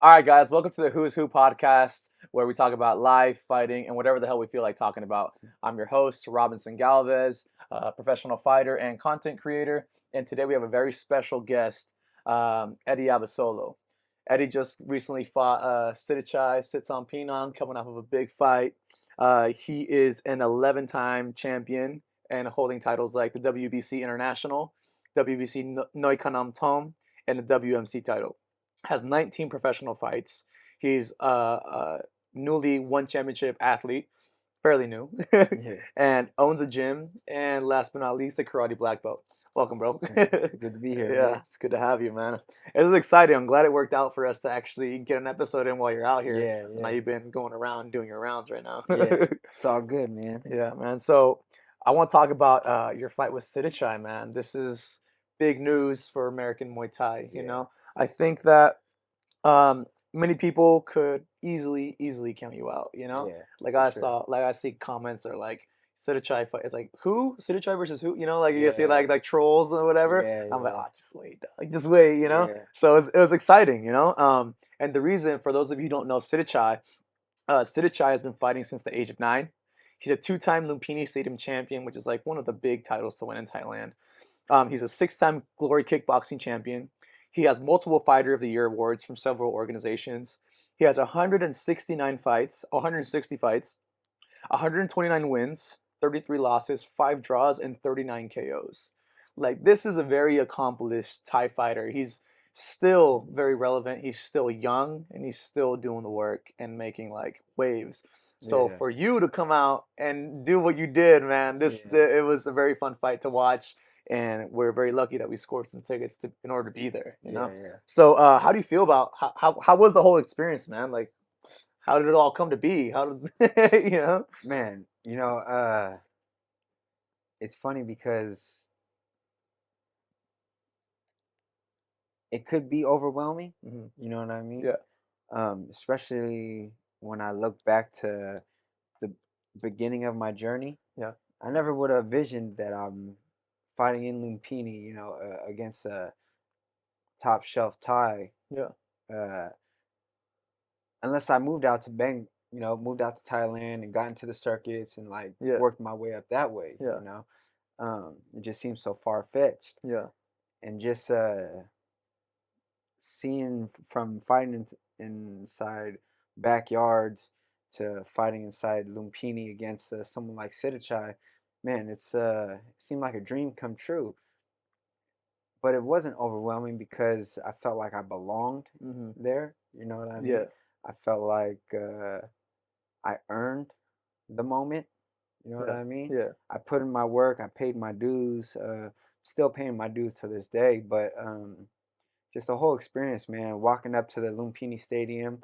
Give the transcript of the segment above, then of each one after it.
All right, guys, welcome to the Who's Who podcast, where we talk about life, fighting, and whatever the hell we feel like talking about. I'm your host, Robinson Galvez, a professional fighter and content creator. And today we have a very special guest, Eddie Abasolo. Eddie just recently fought Sittichai, sits on Penang, coming off of a big fight. He is an 11-time champion and holding titles like the WBC International, WBC Neukanam Tom, and the WMC title. Has 19 professional fights. He's a newly one championship athlete, fairly new, Yeah, and owns a gym. And last but not least, a karate black belt. Welcome, bro. good to be here, Yeah, man. it's good to have you, man. It was exciting. I'm glad it worked out for us to actually get an episode in while you're out here. Yeah, I know yeah, you've been going around doing your rounds right now. yeah. It's all good, man. Yeah, man. So I want to talk about your fight with Sittichai, man. This is big news for American Muay Thai. You Yeah, know, I think that um, many people could easily count you out. You know, yeah, like for I sure. saw, like I see comments are like Sittichai fight. It's like who Sittichai versus who? You know, like you see Yeah, like trolls or whatever. yeah, I'm like, yeah, oh, just wait, dog. Just wait. You know. yeah, So it was exciting. You know. And the reason for those of you who don't know Sittichai, Sittichai has been fighting since the age of 9. He's a two-time Lumpini Stadium champion, which is like one of the big titles to win in Thailand. He's a 6-time Glory Kickboxing champion. He has multiple Fighter of the Year awards from several organizations. He has 169 fights, 160 fights, 129 wins, 33 losses, 5 draws, and 39 KOs. Like, this is a very accomplished Thai fighter. He's still very relevant. He's still young, and he's still doing the work and making like waves. So yeah, for you to come out and do what you did, man, yeah, it was a very fun fight to watch, and we're very lucky that we scored some tickets in order to be there. You yeah, know. yeah. So how do you feel about how was the whole experience, man? Like, how did it all come to be? How did you know? Man, it's funny because it could be overwhelming. Hmm. You know what I mean? Yeah. Especially when I look back to the beginning of my journey. Yeah. I never would have visioned that I'm fighting in Lumpini, against a top shelf Thai. Yeah. Uh, unless I moved out to moved out to Thailand and got into the circuits and like Yeah. worked my way up that way. Yeah. It just seems so far fetched, Yeah. and just seeing from fighting inside backyards to fighting inside Lumpini against someone like Sittichai, man, it seemed like a dream come true. But it wasn't overwhelming because I felt like I belonged Hmm. there. You know what I mean? Yeah. I felt like I earned the moment. You know what Yeah. I mean? Yeah. I put in my work. I paid my dues. Still paying my dues to this day. But just the whole experience, man. Walking up to the Lumpini Stadium,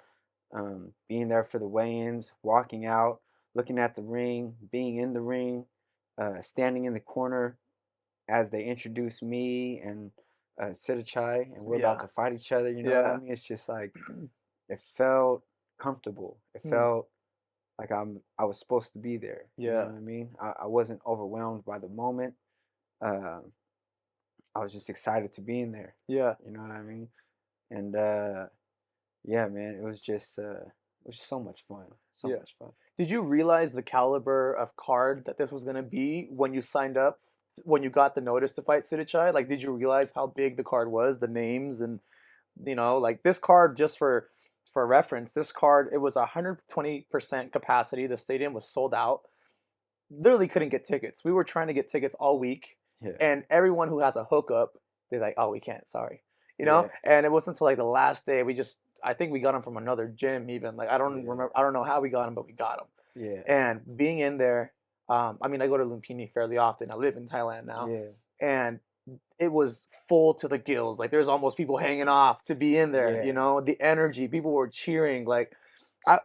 being there for the weigh-ins, walking out, looking at the ring, being in the ring, standing in the corner as they introduce me and Sittichai, and we're about Yeah. to fight each other. You know what I Yeah. mean? It's just like it felt comfortable. It Hmm. felt like I was supposed to be there. You know Yeah. what I mean? I wasn't overwhelmed by the moment. Uh, I was just excited to be in there. Yeah. You know what I mean? And yeah, man, it was just so much fun. So Yeah. much fun. Did you realize the caliber of card that this was gonna be when you signed up, when you got the notice to fight Sidichai? Like, did you realize how big the card was, the names, and like this card, just for reference, this card it was 120% capacity. The stadium was sold out. Literally couldn't get tickets. We were trying to get tickets all week, Yeah, and everyone who has a hookup, they're like, "Oh, we can't. Sorry." yeah, And it wasn't until like the last day I think we got them from another gym even. Like I don't yeah, remember. I don't know how we got them, but we got them. yeah, And being in there, I mean, I go to Lumpini fairly often. I live in Thailand now, yeah, and it was full to the gills. Like there's almost people hanging off to be in there. yeah, The energy, people were cheering. Like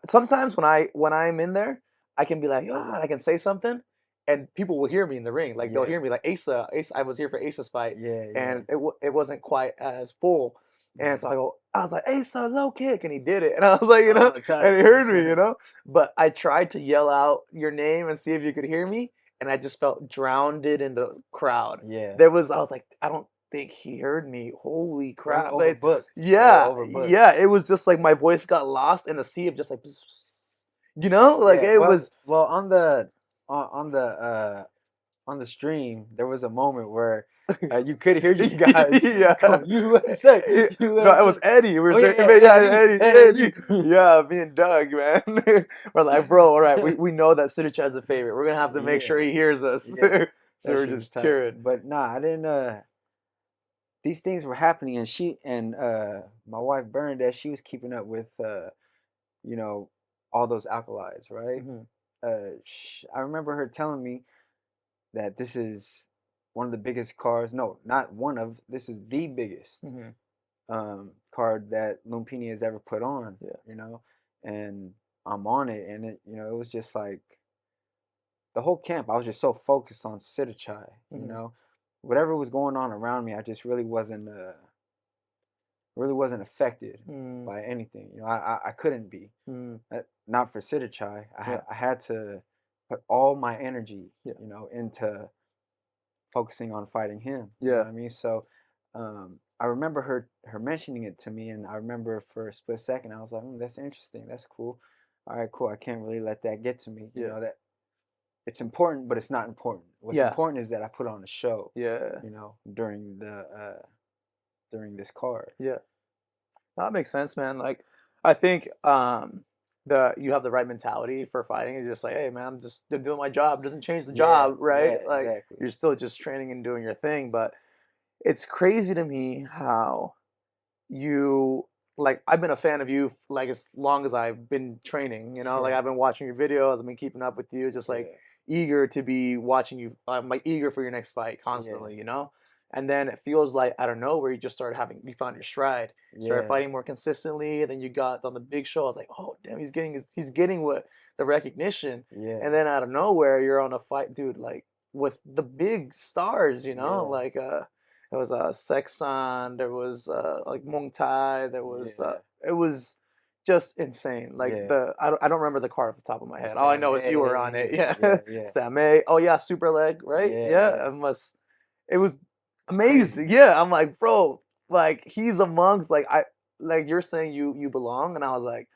sometimes when I'm in there, I can be like, ah, I can say something, and people will hear me in the ring. Like they'll yeah, hear me. Like Asa, I was here for Asa's fight, yeah, yeah. and it wasn't quite as full. And Mhm. so I was like, Asa, low kick, and he did it, and I was like, Oh, and tight. he heard me. But I tried to yell out your name and see if you could hear me, and I just felt drowned in the crowd. Yeah, I was like, I don't. think he heard me. Holy Or you crap! Like, overbooked. A little yeah, overbooked. yeah. It was just like my voice got lost in a sea of just like, like Yeah. it was. Well, on the on the stream, there was a moment where you could hear you guys Yeah. going USA, No, it was USA. Eddie. We were Oh yeah, saying, yeah, yeah, Eddie, Eddie, Eddie. Eddie. Yeah, me and Doug, man. We're like, bro, all right, we know that Sittichai is a favorite. We're gonna have to make sure Yeah, he hears us. yeah. So That we're shit was just tight. cheering. But nah, I didn't. These things were happening, and my wife Bernadette, she was keeping up with you know, all those alkalis, right? Hmm. I remember her telling me that this is one of the biggest cards. No, not one of. This is the biggest Hmm. card that Lumpini has ever put on. Yeah. You know, and I'm on it, and it was just like the whole camp. I was just so focused on Sittichai. You Hmm. know, whatever was going on around me, I just really wasn't affected Mm. by anything. You know, I couldn't be. Mm. Not for Sittichai. Yeah. I had to put all my energy, Yeah. into focusing on fighting him. You know Yeah. what I mean? So I remember her mentioning it to me, and I remember for a split second I was like, that's interesting. That's cool. All right, cool. I can't really let that get to me. You Yeah. know that it's important, but it's not important. What's Yeah. important is that I put on a show. Yeah. During this card. Yeah. That makes sense, man. Like, I think the you have the right mentality for fighting. It's just like, hey, man, I'm just doing my job. It doesn't change the Yeah, job, yeah, right? Like, exactly. you're still just training and doing your thing. But it's crazy to me how you like. I've been a fan of you like as long as I've been training. Like Yeah, I've been watching your videos. I've been keeping up with you. Just like yeah, eager to be watching you. I'm like eager for your next fight yeah, constantly. And then it feels like out of nowhere you found your stride, started yeah, fighting more consistently, and then you got on the big show. I was like, oh damn, he's getting what the recognition, yeah, and then out of nowhere you're on a fight, dude, like with the big stars, yeah, like there was Sexon, there was like Muay Thai, there was yeah, it was just insane. Like yeah. I don't remember the card off the top of my head. All I Sam know is you were on it. A, Yeah, yeah, yeah, Samay. Oh yeah, super leg, right? yeah, Yeah, yeah. it was It's crazy. amazing. Yeah, I'm like, bro, like he's amongst like you're saying you belong, and I was like,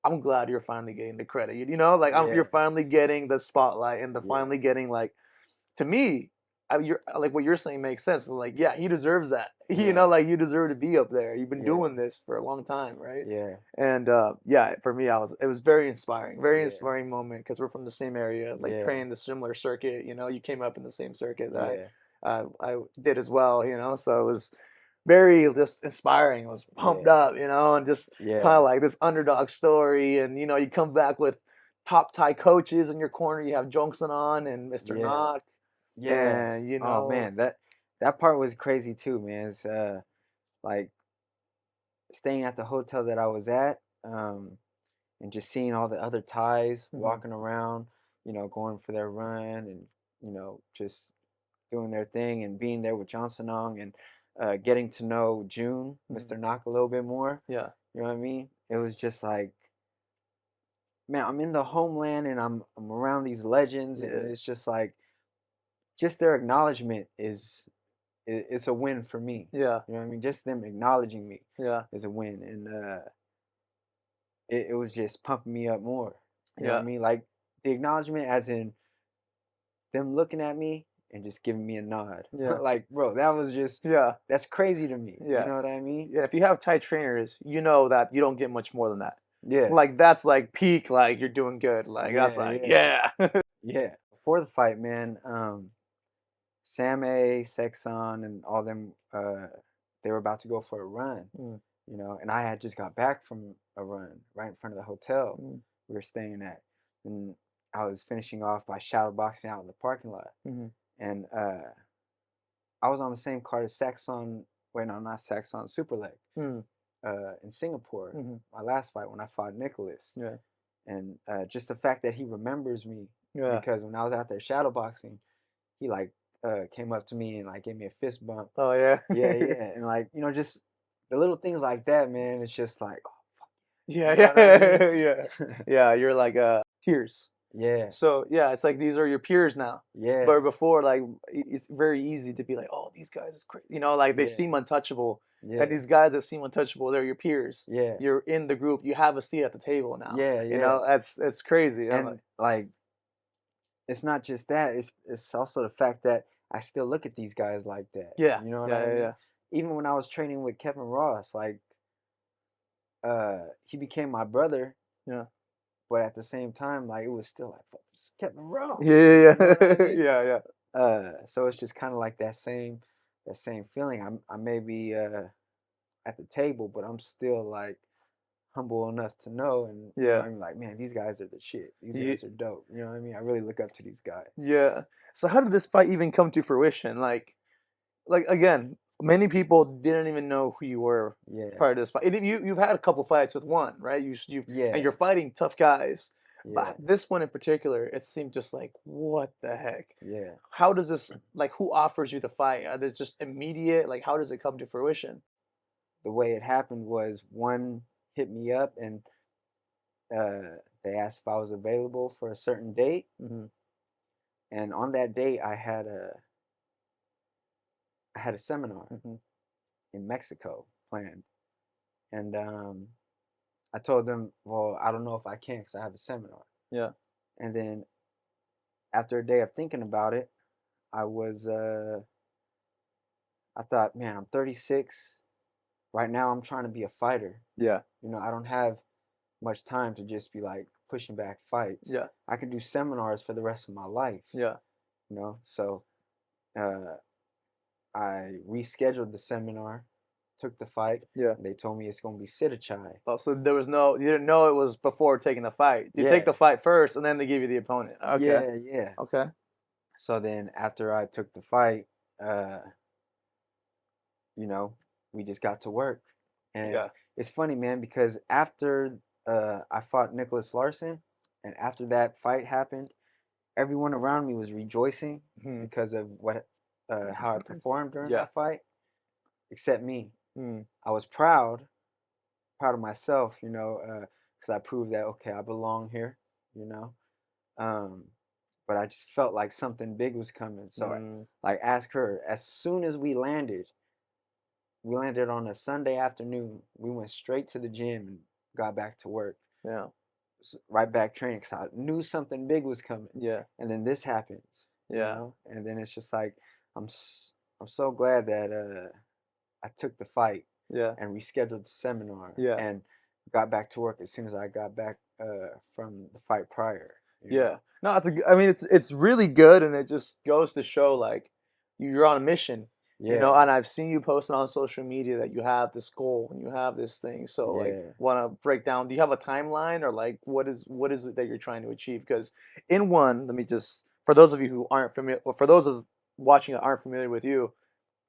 I'm glad you're finally getting the credit. Like you're Yeah, finally getting the spotlight and the yeah, finally getting like to me, you're like what you're saying makes sense. It's like, yeah, he deserves that. yeah, Like you deserve to be up there. You've been yeah, doing this for a long time, right? yeah, And yeah, for me, it was very yeah, inspiring moment because we're from the same area, like yeah, training the similar circuit. You came up in the same circuit that yeah, I did as well. So it was very just inspiring. I was pumped yeah, up, and just kind yeah, of like this underdog story. And you come back with top Thai coaches in your corner. You have Johnson on and Mr. yeah, Knock, yeah. and Oh man, that part was crazy too, man. It's like staying at the hotel that I was at, and just seeing all the other Thais Mhm. walking around, going for their run and just doing their thing and being there with Johnsonong and getting to know June, Mhm. Mr. Knock a little bit more. Yeah, You know what I mean? It was just like, man, I'm in the homeland and I'm around these legends, and yeah, it's just like, just their acknowledgement it's a win for me. yeah, You know what I mean? Just them acknowledging me yeah, is a win, and it was just pumping me up more. You know what I yeah, mean? Like the acknowledgement, as in them looking at me and just giving me a nod. yeah, Like, bro, yeah, that's crazy to me. You yeah. know what I mean? Yeah, if you have tight trainers, you know that you don't get much more than that. Yeah, Like that's like peak, like you're doing good. Like that's yeah, like, yeah, yeah. yeah. Before the fight, man, Sam A, Sexon, and all them, they were about to go for a run, Mm, and I had just got back from a run right in front of the hotel mm, we were staying at, and I was finishing off by shadow boxing out in the parking lot, mhm, and I was on the same card as Saxon. Wait, no, not Saxon. Super Leg. mm, In Singapore, mhm. my last fight when I fought Nicholas, Yeah, and just the fact that he remembers me, yeah. because when I was out there shadow boxing, he like came up to me and like gave me a fist bump. Oh yeah. Yeah, yeah, and like just the little things like that, man. It's just like, oh, Yeah, you know what I mean? yeah, yeah. Yeah, you're like tears. Yeah. So yeah, it's like these are your peers now. Yeah. But before, like it's very easy to be like, oh, these guys is crazy. Like they Yeah. seem untouchable, and Yeah. these guys that seem untouchable, they're your peers. Yeah. You're in the group. You have a seat at the table now. Yeah. Yeah. That's crazy. I'm And like, like it's not just that, it's also the fact that I still look at these guys like that. yeah, You know what yeah, I yeah, mean? yeah, Even when I was training with Kevin Ross, like he became my brother, yeah, but at the same time, like it was still like fuck, this is Kevin Ross. yeah, yeah, You know what I yeah, mean? yeah, yeah. So it's just kind of like that same feeling. I may be at the table, but I'm still like humble enough to know, and Yeah. I'm like, man, these guys are the shit. These Yeah. guys are dope. You know what I mean? I really look up to these guys. Yeah. So how did this fight even come to fruition? Like again, many people didn't even know who you were Yeah, prior to this fight. And you've had a couple fights with one, right? And yeah, you're fighting tough guys. yeah, But this one in particular, it seemed just like, what the heck? yeah. How does this like who offers you the fight? Are they just immediate? Like how does it come to fruition? The way it happened was one hit me up and they asked if I was available for a certain date, Hmm. and on that date I had a seminar Hmm. in Mexico planned, and I told them, well, I don't know if I can because I have a seminar. Yeah. And then after a day of thinking about it, I was I thought, man, I'm 36. Right now I'm trying to be a fighter. Yeah. I don't have much time to just be like pushing back fights. Yeah. I could do seminars for the rest of my life. Yeah. So uh, I rescheduled the seminar, took the fight, Yeah. and they told me it's gonna be Sittichai. Oh, so there was you didn't know it was before taking the fight. You take Yeah, the fight first, and then they give you the opponent. Okay. yeah, yeah. Okay. So then after I took the fight, uh, you know, we just got to work. And Yeah. it's funny, man, because after I fought Nicholas Larson, and after that fight happened, everyone around me was rejoicing Hmm. because of how I performed during Yeah. that fight, except me. Mm. I was proud of myself, because I proved that okay, I belong here, you know. Um, but I just felt like something big was coming. So, Mm. like, ask her. As soon as we landed on a Sunday afternoon. We went straight to the gym and got back to work. Yeah. Right back training because I knew something big was coming. Yeah. And then this happens, Yeah. and then it's just like I'm so glad that I took the fight Yeah. and rescheduled the seminar Yeah. and got back to work as soon as I got back from the fight prior. Yeah. No, I mean, it's really good, and it just goes to show like you're on a mission, Yeah, and I've seen you posting on social media that you have this goal and you have this thing. So like, yeah. want to break down? Do you have a timeline, or like what is it that you're trying to achieve? Because in one, let me just for those of you who aren't familiar, or for those of watching that aren't familiar with you,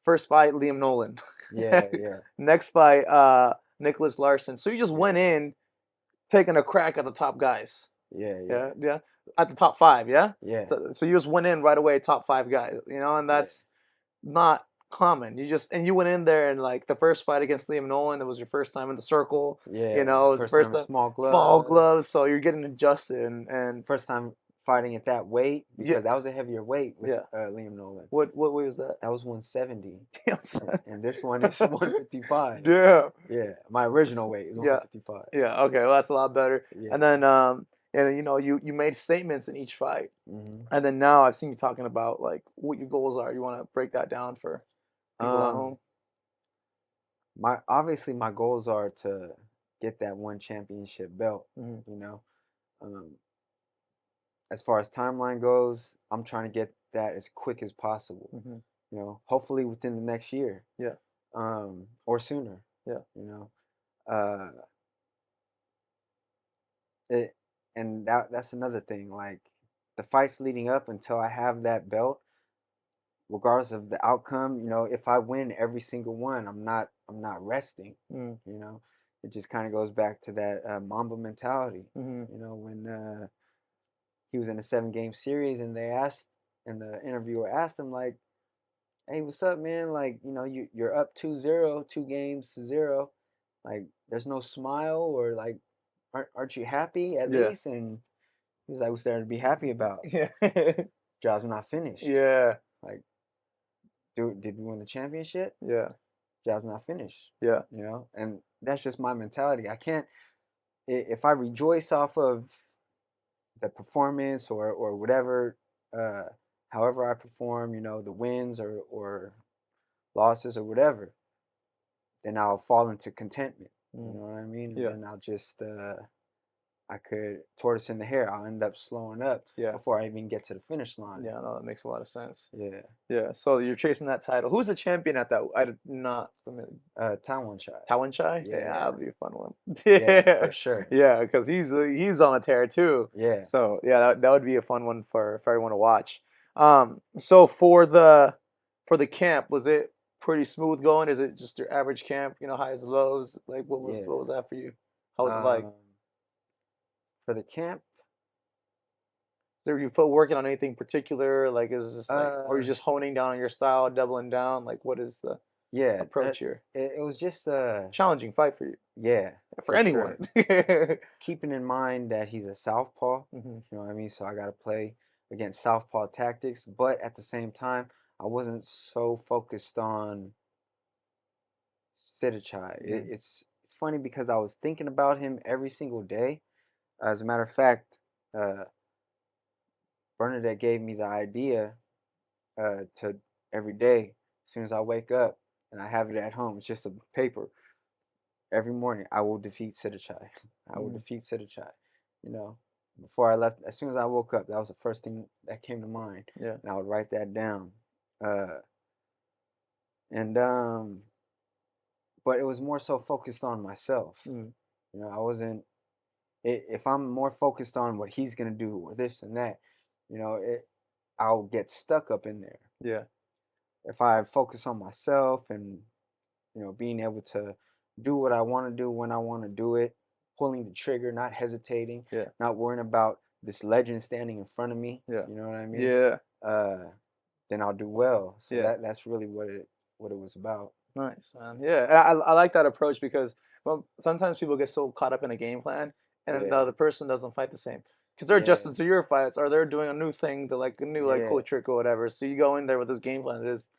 first fight Liam Nolan, Yeah, yeah, next fight Nicholas Larson. So you just yeah, went in taking a crack at the top guys. yeah, yeah, Yeah, yeah. At the top five, yeah. yeah, So you just went in right away, top five guys, and yeah, that's not common. You went in there and like the first fight against Liam Nolan, it was your first time in the circle. yeah. It was the First first time with time small small gloves. gloves, so you're getting adjusted and First time fighting at that weight yeah, because that was a heavier weight with yeah. Liam Nolan. What weight was that? That was 170, Damn, son. and this one is 155. Damn. Yeah, my original weight is Yeah, 155. yeah. Okay, well that's a lot better. Yeah. And then you made statements in each fight. Hmm. And then now I've seen you talking about like what your goals are. You want to break that down for people at Um, home? my goals are to get that one championship belt. Hmm. You know, um, as far as timeline goes, I'm trying to get that as quick as possible. Hmm. Hopefully within the next year, Yeah, or sooner. yeah, You know, uh, it, and that's another thing. Like the fights leading up until I have that belt, regardless of the outcome, if I win every single one, I'm not resting. mm, You know, it just kind of goes back to that Mamba mentality. hmm, When he was in a 7-game series, and the interviewer asked him like, "Hey, what's up, man? Like, you're up 2-0, 2 games to 0. Like, there's no smile or like, aren't you happy at yeah, least?" And He was like, "What's there to be happy about? Yeah. Job's not finished. Yeah. Like, dude, did we win the championship? Yeah. Job's not finished." Yeah. You know, and that's just my mentality. I can't if I rejoice off of the performance or whatever, uh, however I perform, you know, the wins or losses or whatever, then I'll fall into contentment. You Mm. know what I mean? And Yeah. then I'll just I could tortoise in the hair. I'll end up slowing up Yeah. before I even get to the finish line. Yeah. No, that makes a lot of sense. Yeah. Yeah. So you're chasing that title. Who's the champion at that? I'm not familiar. Taiwan Chai. Tawan Chai? Yeah, Yeah. that'd be a fun one. Yeah, Yeah, for sure. yeah, because he's on a tear too. Yeah. So yeah, that would be a fun one for everyone to watch. So for the camp, was it pretty smooth going? Is it just your average camp? You know, highs and lows. Like Yeah. what was that for you? How was it like? Um, for the camp, Is there you feel working on anything particular? Like is this like, or are you uh, just honing down on your style, doubling down? Like what is the yeah, approach here? it was just Challenging fight for you, yeah, for for anyone. sure. Keeping in mind that he's a southpaw, Hmm. you know what I mean? So I got to play against southpaw tactics, but at the same time, I wasn't so focused on Sittichai. Mm. It's funny because I was thinking about him every single day. As a matter of fact, uh, Bernadette gave me the idea to every day as soon as I wake up and I have it at home. It's just a paper. Every morning, I will defeat Sittichai. I will Mm. defeat Sittichai. You know, before I left, as soon as I woke up, that was the first thing that came to mind, Yeah. and I would write that down. Uh, and but it was more so focused on myself. Mm. You know, I wasn't. If I'm more focused on what he's gonna do or this and that, you know, I'll get stuck up in there. Yeah. If I focus on myself and being able to do what I want to do when I want to do it, pulling the trigger, not hesitating, Yeah. not worrying about this legend standing in front of me. Yeah. You know what I mean? Yeah. Uh, then I'll do well. So Yeah. that's really what it was about. Nice, man. Yeah. And I like that approach because well, sometimes people get so caught up in a game plan and the Yeah, other person doesn't fight the same. Because they're yeah, adjusting to your fights or they're doing a new thing, the like a new like yeah, cool trick or whatever. So you go in there with this game plan that is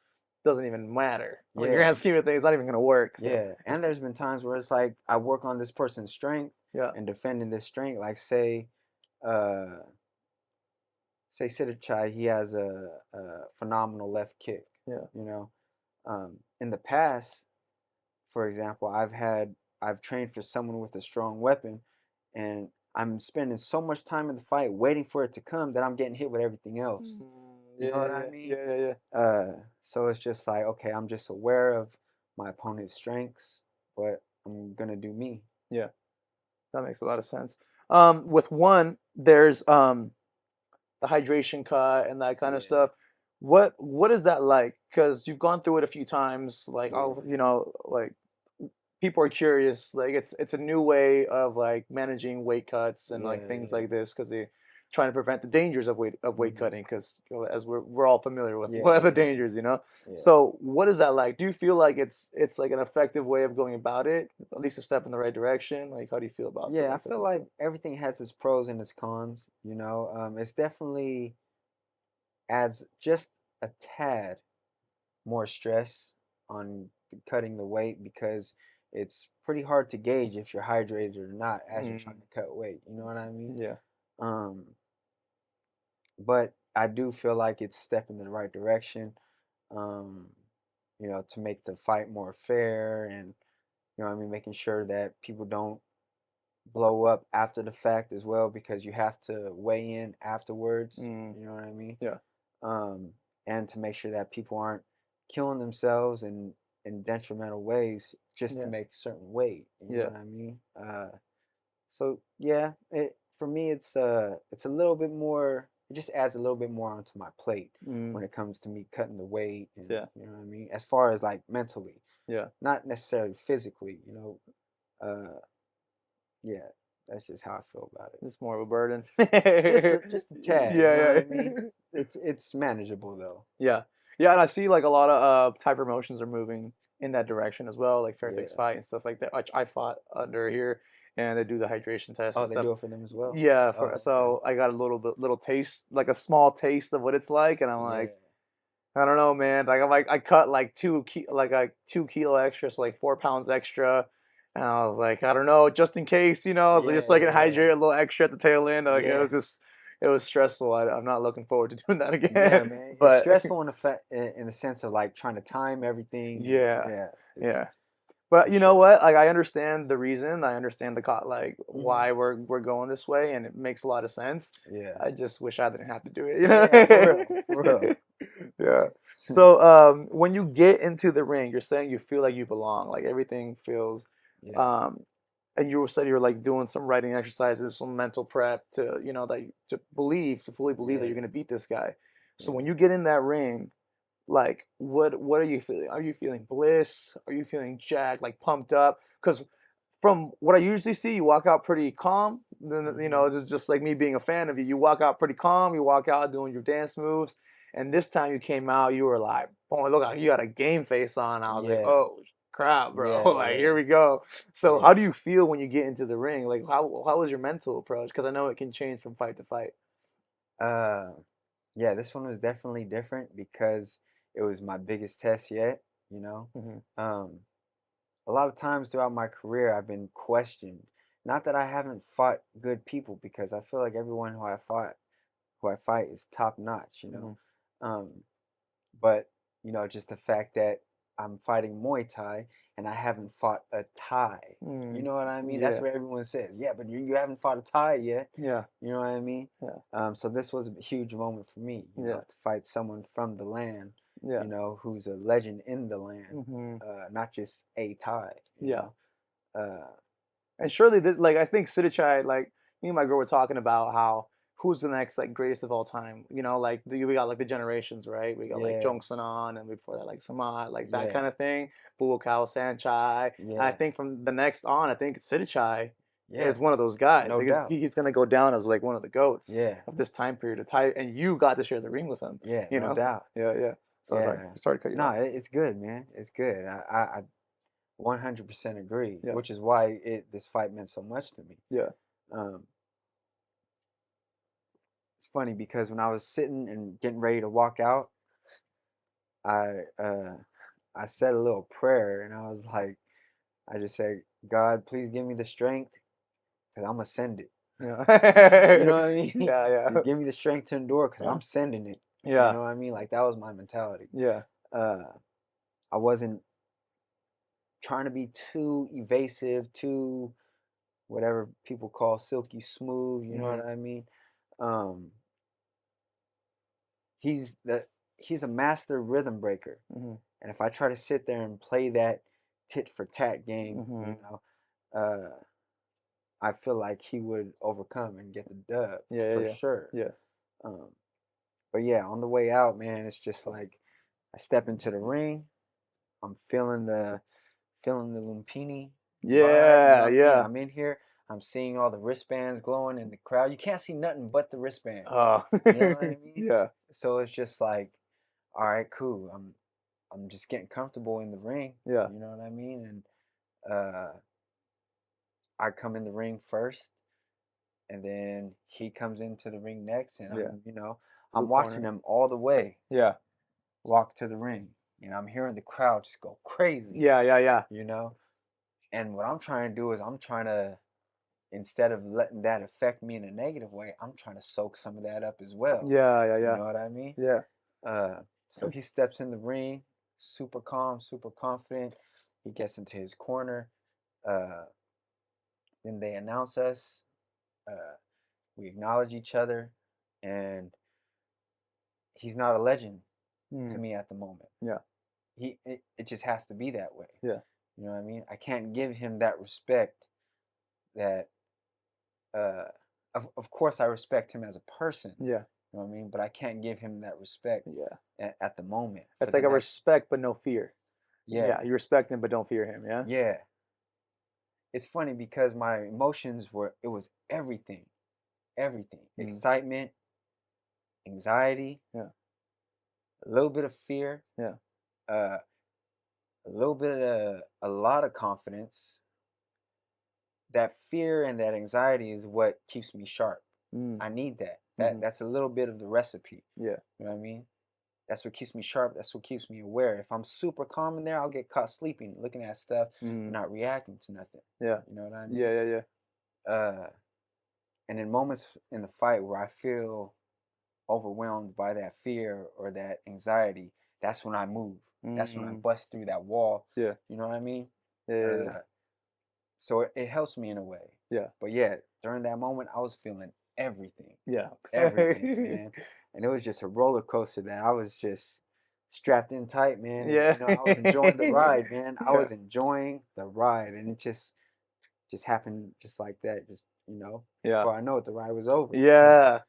doesn't even matter. Like your yeah, grand scheme of things, it's not even gonna work. So yeah. And there's been times where it's like I work on this person's strength yeah. and defending this strength. Like uh, say Sittichai, he has a phenomenal left kick. Yeah. You know, in the past, for example, I've trained for someone with a strong weapon, and I'm spending so much time in the fight waiting for it to come that I'm getting hit with everything else. Mm, You yeah, know what yeah, I yeah, mean? yeah, yeah, yeah. So it's just like, okay, I'm just aware of my opponent's strengths, but I'm gonna do me. Yeah. That makes a lot of sense. With one, there's the hydration cut and that kind of Yeah, stuff. What is that like? Because you've gone through it a few times. Like, yeah, oh, like people are curious. Like, it's a new way of like managing weight cuts and like yeah, things yeah. like this because they trying to prevent the dangers of weight Hmm. cutting because as we're all familiar with Yeah, what are the yeah, dangers, you know. yeah. So what is that like? Do you feel like it's like an effective way of going about it? At least a step in the right direction. Like, how do you feel about the Yeah, I weight cuts feel and stuff? like everything has its pros and its cons. It's definitely adds just a tad more stress on cutting the weight because it's pretty hard to gauge if you're hydrated or not as you're trying Mm, to cut weight. You know what I mean? yeah. Um, but I do feel like it's a step in the right direction. Um, to make the fight more fair and what I mean, making sure that people don't blow up after the fact as well because you have to weigh in afterwards. Mm, You know what I mean? yeah. um, and to make sure that people aren't killing themselves in detrimental ways just to Yeah. make certain weight. You know Yeah. what I mean? So yeah, for me it's a little bit more. It just adds a little bit more onto my plate Mm, when it comes to me cutting the weight and yeah. you know what I mean. As far as like mentally, Yeah. not necessarily physically. Uh, yeah, that's just how I feel about it. It's more of a burden. Just a tad, you know what Yeah, I mean? yeah. It's manageable though. Yeah. Yeah, and I see like a lot of type promotions are moving in that direction as well, like Fair Fix Yeah. Fight and stuff like that, which I fought under here. and they do the hydration test Oh, and they stuff. do it for them as well? Yeah, Oh, okay. so I got a little taste, like a small taste of what it's like, and I'm Yeah. like, I don't know, man. Like I'm like I cut like 2 kilo extra, so like 4 pounds extra. And I was like, I don't know, just in case, so just Yeah, so I can yeah. hydrate a little extra at the tail end. Like Yeah. it was stressful. I'm not looking forward to doing that Yeah, again. man. It's But stressful in the fact in the sense of like trying to time everything and yeah, yeah, it's yeah. But for you know sure. what? Like I understand the reason. I understand like Hmm. why we're going this way, and it makes a lot of sense. Yeah. I just wish I didn't have to do Yeah, for it. real. For real. Yeah. So when you get into the ring, you're saying you feel like you belong. Like everything feels. Yeah. Um, and you said you're like doing some writing exercises, some mental prep to to fully believe that Yeah. you're gonna beat this guy. So when Yeah. you get in that ring, like, what are you feeling? Are you feeling bliss? Are you feeling jacked, like pumped up? Because from what I usually see, you walk out pretty calm. Then Hmm. this is just like me being a fan of you. You walk out pretty calm. You walk out doing your dance moves. And this time you came out, you were like, "Oh, look, you got a game face on." I was like, Yeah. "Oh crap, bro! Yeah. Like Yeah. here we go." So how Yeah. do you feel when you get into the ring? Like how was your mental approach? Because I know it can change from fight to fight. Uh, yeah, this one was definitely different because it was my biggest test yet, you know. Hmm. Um, a lot of times throughout my career, I've been questioned. Not that I haven't fought good people, because I feel like everyone who I fight is top notch, you know. Hmm. Um, but just the fact that I'm fighting Muay Thai and I haven't fought a Thai. You Mm. know what I mean? That's Yeah, what everyone says. Yeah, but you haven't fought a Thai yet. yeah, You know what I mean? yeah, So this was a huge moment for me, yeah, to fight someone from the land, yeah. who's a legend in the land, Hmm. not just a Thai, Yeah. Uh, And surely, like I think Sittichai, like me and my girl were talking about how who's the next like greatest of all time. Like we got like the generations, right? We got like yeah, Jong Sunan, and before that like Samad, like that yeah, kind of thing. Buakaw Sanchai. I yeah, think from the next on, I think Sittichai yeah, is one of those guys. no Like doubt. he's gonna go down as like one of the goats Yeah, of this time period of time. And you got to share the ring with him. yeah, You no know? doubt. Yeah, yeah. So Yeah, sorry, man. sorry to cut you No, off. it's good, man. It's good. I 100% agree, Yeah, which is why this fight meant so much to me. yeah, Um, it's funny because when I was sitting and getting ready to walk out, I uh, I said a little prayer and I was like, I just said, God, please give me the strength because I'm gonna send it. yeah, You know what I mean? yeah, yeah, Just give me the strength to endure because I'm sending it. You yeah, know what I mean? Like that was my mentality. yeah. Uh, I wasn't trying to be too evasive, too whatever people call silky smooth. You know Hmm. what I mean? Um, he's the he's a master rhythm breaker, Hmm. and if I try to sit there and play that tit for tat game, Hmm. I feel like he would overcome and get the dub Yeah, for yeah, sure. yeah, Um, but yeah, on the way out, man, it's just like I step into the ring. I'm feeling the Lumpini vibe. You know yeah, what I mean? yeah. I'm in here. I'm seeing all the wristbands glowing in the crowd. You can't see nothing but the wristbands. Oh, You know what I mean? yeah, So it's just like, all right, cool. I'm just getting comfortable in the ring. yeah, You know what I mean? And I come in the ring first, and then he comes into the ring next, and yeah. I'm Blue watching corner. him all the way Yeah, walk to the ring. I'm hearing the crowd just go crazy. yeah, yeah, yeah, You know, and what I'm trying to do is I'm trying to, instead of letting that affect me in a negative way, I'm trying to soak some of that up as well. yeah, yeah, You yeah, know what I mean? yeah. So he steps in the ring, super calm, super confident. He gets into his corner. Uh, then they announce us. Uh, we acknowledge each other, and he's not a legend to Mm, me at the moment. yeah, It just has to be that way. yeah, You know what I mean? I can't give him that respect that uh of course I respect him as a person, yeah, you know what I mean? But I can't give him that respect yeah. at the moment for It's the like a next. respect but no fear. Yeah, Yeah, you respect him but don't fear him. Yeah. yeah. It's funny because my emotions it was everything. Everything. Mm, Excitement, anxiety, yeah, a little bit of fear, yeah, uh a little bit of a lot of confidence, that fear and that anxiety is what keeps me sharp. Mm. I need that. Hmm. That's a little bit of the recipe. Yeah. You know what I mean? That's what keeps me sharp. That's what keeps me aware. If I'm super calm in there, I'll get caught sleeping, looking at stuff and Mm. not reacting to nothing. Yeah. You know what I Yeah. mean? Yeah. Yeah. Uh, and in moments in the fight where I feel overwhelmed by that fear or that anxiety, that's when I move. That's when I Mm. bust through that wall. Yeah. You know what I mean? Yeah. Yeah. Uh, so it helps me in a way. Yeah. But yeah, during that moment, I was feeling everything, Yeah. everything, Yeah. man. And it was just a roller coaster that I was just strapped in tight, man. And Yeah. I was enjoying the ride, man. I Yeah. was enjoying the ride, and it just happened just like that. Just Yeah. before I know it, the ride was over. Yeah.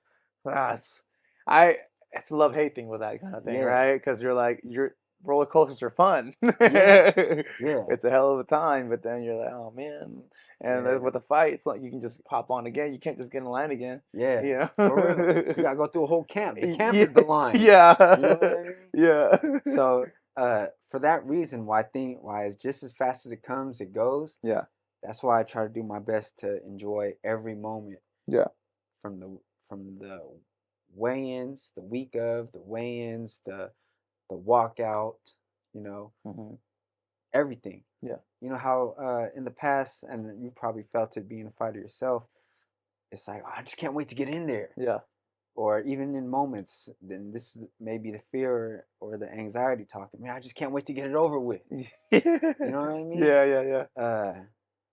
That's I it's a love hate thing with that kind of thing, Yeah, right? Because you're like your roller coasters are fun. yeah, yeah, It's a hell of a time, but then you're like, oh man. And then yeah, with the fight, it's like you can just hop on again. You can't just get in line again. yeah. You For real, you know? gotta go through a whole camp. The camp Yeah. is the line. You know what Yeah. I mean? Yeah. So, for that reason, why I think why it's just as fast as it comes, it goes. Yeah. That's why I try to do my best to enjoy every moment Yeah. from the weigh-ins, the week of, the weigh-ins, the walkout, you know, Hmm. everything. Yeah. You know how in the past, and you probably felt it being a fighter yourself, it's like, "Oh, I just can't wait to get in there." Yeah. Or even in moments, then this is maybe the fear or the anxiety talking. Man, I just can't wait to get it over with. You know what I mean? Yeah. Yeah. Yeah. uh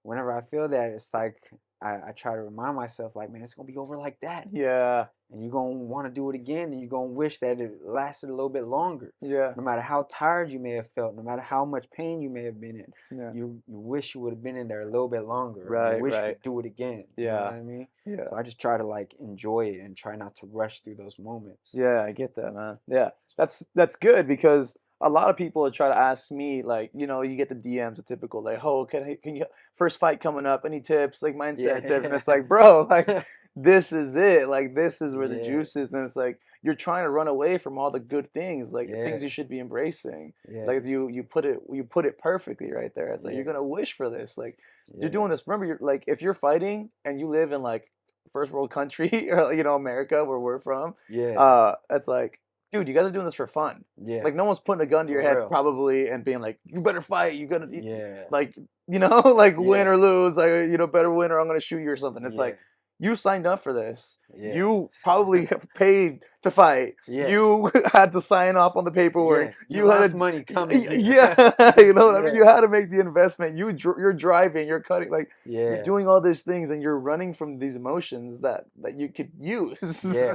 Whenever I feel that, it's like I try to remind myself, like, man, it's gonna be over like that. Yeah. And you're gonna want to do it again, and you're gonna wish that it lasted a little bit longer. Yeah. No matter how tired you may have felt, no matter how much pain you may have been in, Yeah. you wish you would have been in there a little bit longer, or you Right. wish you Right. could do it again. You know what Yeah. I mean? Yeah. So I just try to like enjoy it and try not to rush through those moments. Yeah, I get that, man. Yeah, that's good because a lot of people would try to ask me, like, you get the DMs, the typical, like, oh, can you first fight coming up, any tips, like mindset tips, and it's Yeah. like, bro, like, this is it, like, this is where the Yeah. juice is, and it's like you're trying to run away from all the good things, like things you Yeah. should be embracing, Yeah. like you put it perfectly right there. It's like you're Yeah. gonna wish for this, like you're Yeah. doing this. Remember, you're like if you're fighting and you live in like first world country or America where we're from, Yeah. it's like, dude, you guys are doing this for fun. Yeah. Like no one's putting a gun to your For head real. probably and being like, you better fight. You gotta Yeah. like like win Yeah. or lose, like better win or I'm gonna shoot you or something. It's Yeah. like you signed up for this. Yeah. You probably have paid to fight. Yeah. You had to sign off on the paperwork. Yeah. You You lost had money coming here. yeah, you know what I mean. You Yeah. had to make the investment. You're driving. You're cutting. Like you're Yeah. doing all these things, and you're running from these emotions that you could use. Yeah.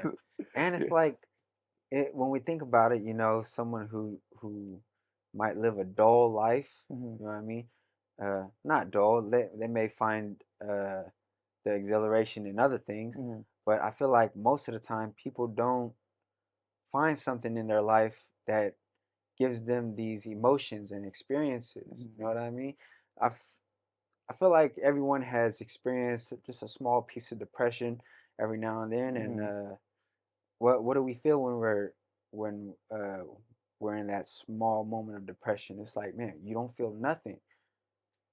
And Yeah. it's like when we think about it, someone who might live a dull life, Mhm. you know what I mean? Not dull. They may find the exhilaration in other things, Mhm. but I feel like most of the time people don't find something in their life that gives them these emotions and experiences. You Mhm. know what I mean? I, f- I feel like everyone has experienced just a small piece of depression every now and then. And Mhm. what do we feel when we're in that small moment of depression? It's like, man, you don't feel nothing.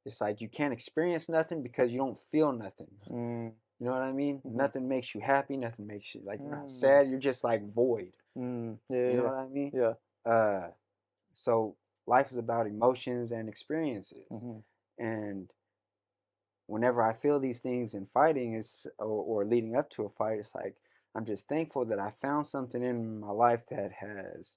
It's like you can't experience nothing because you don't feel nothing. Mm. You know what I mean? Mhm. Nothing makes you happy. Nothing makes you like you're not Mm. sad. You're just like void. Mm. Yeah. You know Yeah. what I mean? Yeah. Uh, so life is about emotions and experiences. Mhm. And whenever I feel these things in fighting or leading up to a fight, it's like I'm just thankful that I found something in my life that has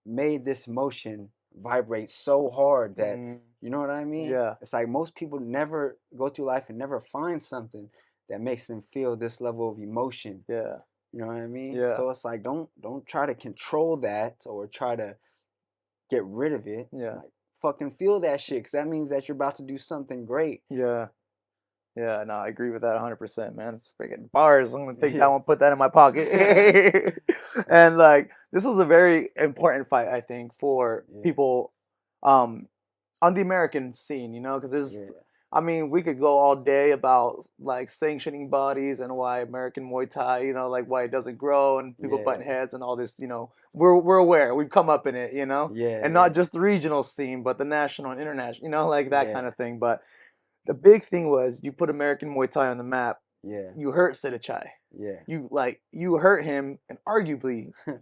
made this emotion vibrate so hard that Mm. you know what I mean? Yeah. It's like most people never go through life and never find something that makes them feel this level of emotion. Yeah. You know what I mean? Yeah. So it's like don't try to control that or try to get rid of it. Yeah. Like fucking feel that shit, because that means that you're about to do something great. Yeah. Yeah, no, I agree with that 100%, man. It's freaking bars. I'm gonna take that Yeah. one, put that in my pocket. And like, this was a very important fight, I think, for Yeah. people, um, on the American scene, because Yeah. I mean, we could go all day about like sanctioning bodies and why American Muay Thai, like why it doesn't grow and people butting Yeah. heads and all this, we're aware, we've come up in it, Yeah. and not Yeah. just the regional scene, but the national and international, like that Yeah. kind of thing. But the big thing was you put American Muay Thai on the map. Yeah. You hurt Sittichai. Yeah. You hurt him, and arguably, I'm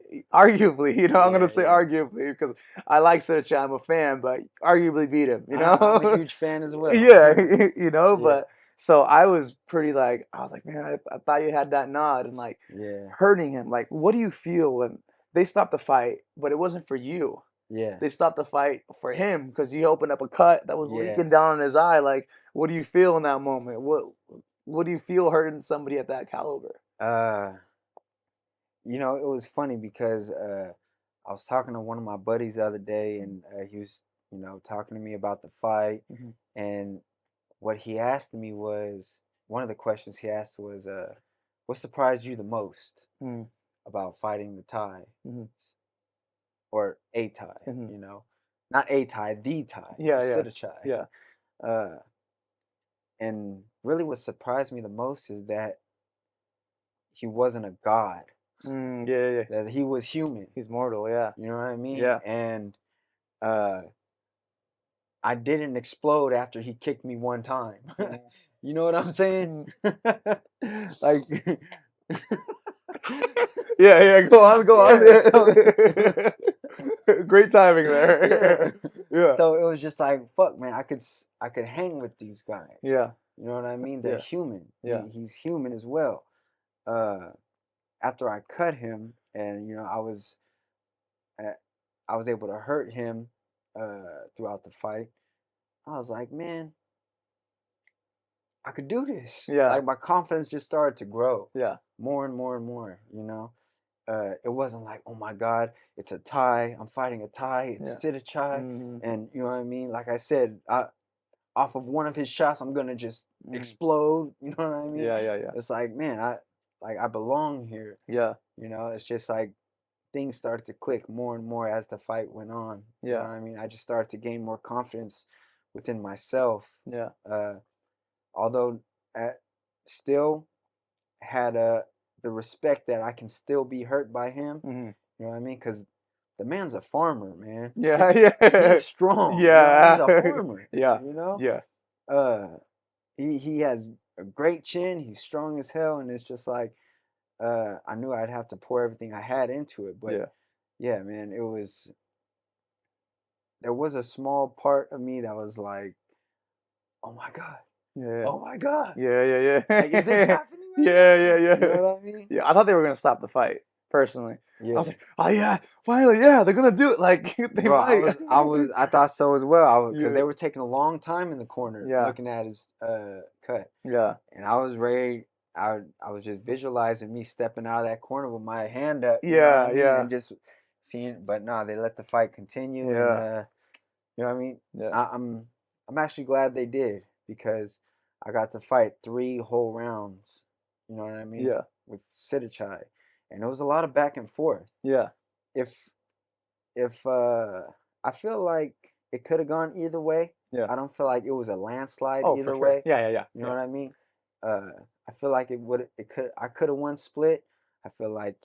gonna Yeah. say Yeah. arguably because I like Sittichai, I'm a fan, but arguably beat him, I'm a huge fan as well. yeah, Yeah. but so I was pretty like I was like, man, I thought you had that nod and like Yeah. hurting him. Like, what do you feel when they stopped the fight, but it wasn't for you? Yeah. They stopped the fight for him because he opened up a cut that was Yeah. leaking down in his eye. Like, what do you feel in that moment? What do you feel hurting somebody at that caliber? Uh, it was funny because I was talking to one of my buddies the other day, and he was, talking to me about the fight, Mhm. and what he asked me was one of the questions he asked was, "What surprised you the most Mhm. about fighting the Thai Mhm. or a Thai? Mhm. Not a Thai, the Thai, Yeah, the yeah, Sittichai." yeah. Uh, and really, what surprised me the most is that he wasn't a god, Yeah, yeah, yeah. that he was human. He's mortal. Yeah, You know what I mean? yeah. And uh, I didn't explode after he kicked me one time. Mhm. You know what I'm saying? Mm. Like, Yeah, yeah. Go on, go yeah. So, on. Great timing yeah. there. Yeah, So it was just like, fuck, man. I could hang with these guys. yeah, You know what I mean? They're yeah, human. yeah. He's human as well. Uh, After I cut him, and uh, I was able to hurt him throughout the fight. I was like, man, I could do this. Yeah, Like my confidence just started to grow yeah, more and more and more. It wasn't like, oh my God, it's a tie. I'm fighting a tie. It's yeah. Sittichai. Mm-hmm. And you know what I mean? Like I said, off of one of his shots, I'm gonna just Mm. explode. You know what I mean? Yeah, yeah, yeah, It's like, man, I belong here. yeah, It's just like things started to click more and more as the fight went on. You know yeah, what I mean? I just started to gain more confidence within myself. yeah. Uh, Although I still had the respect that I can still be hurt by him. Mm-hmm. You know what I mean? Because the man's a farmer, man. Yeah, yeah, He's strong. He's yeah, a farmer. yeah, You know, yeah, uh, he has a great chin. He's strong as hell, and it's just like I knew I'd have to pour everything I had into it. But yeah, yeah, man, there was a small part of me that was like, oh my god, yeah, oh my god, yeah, yeah, like is this yeah, happening right yeah, now? yeah, You yeah. know what I mean? Yeah, I thought they were gonna stop the fight. Personally, I was Yeah. like, oh yeah, finally, yeah, they're gonna do it. Like they Bro, might. I thought so as well. Because Yeah, they were taking a long time in the corner yeah, looking at his cut, yeah, and I was ready. I was just visualizing me stepping out of that corner with my hand up. You know what I yeah, mean? yeah, And just seeing, but no, they let the fight continue, and yeah, you know what I mean. yeah, I'm actually glad they did because I got to fight 3 whole rounds. You know what I mean? yeah, With Sittichai, and it was a lot of back and forth. yeah, If I feel like it could have gone either way. yeah. I don't feel like it was a landslide Oh, for either sure. way. Yeah, yeah, yeah, You know yeah. what I mean? I feel like I could have won split. I feel like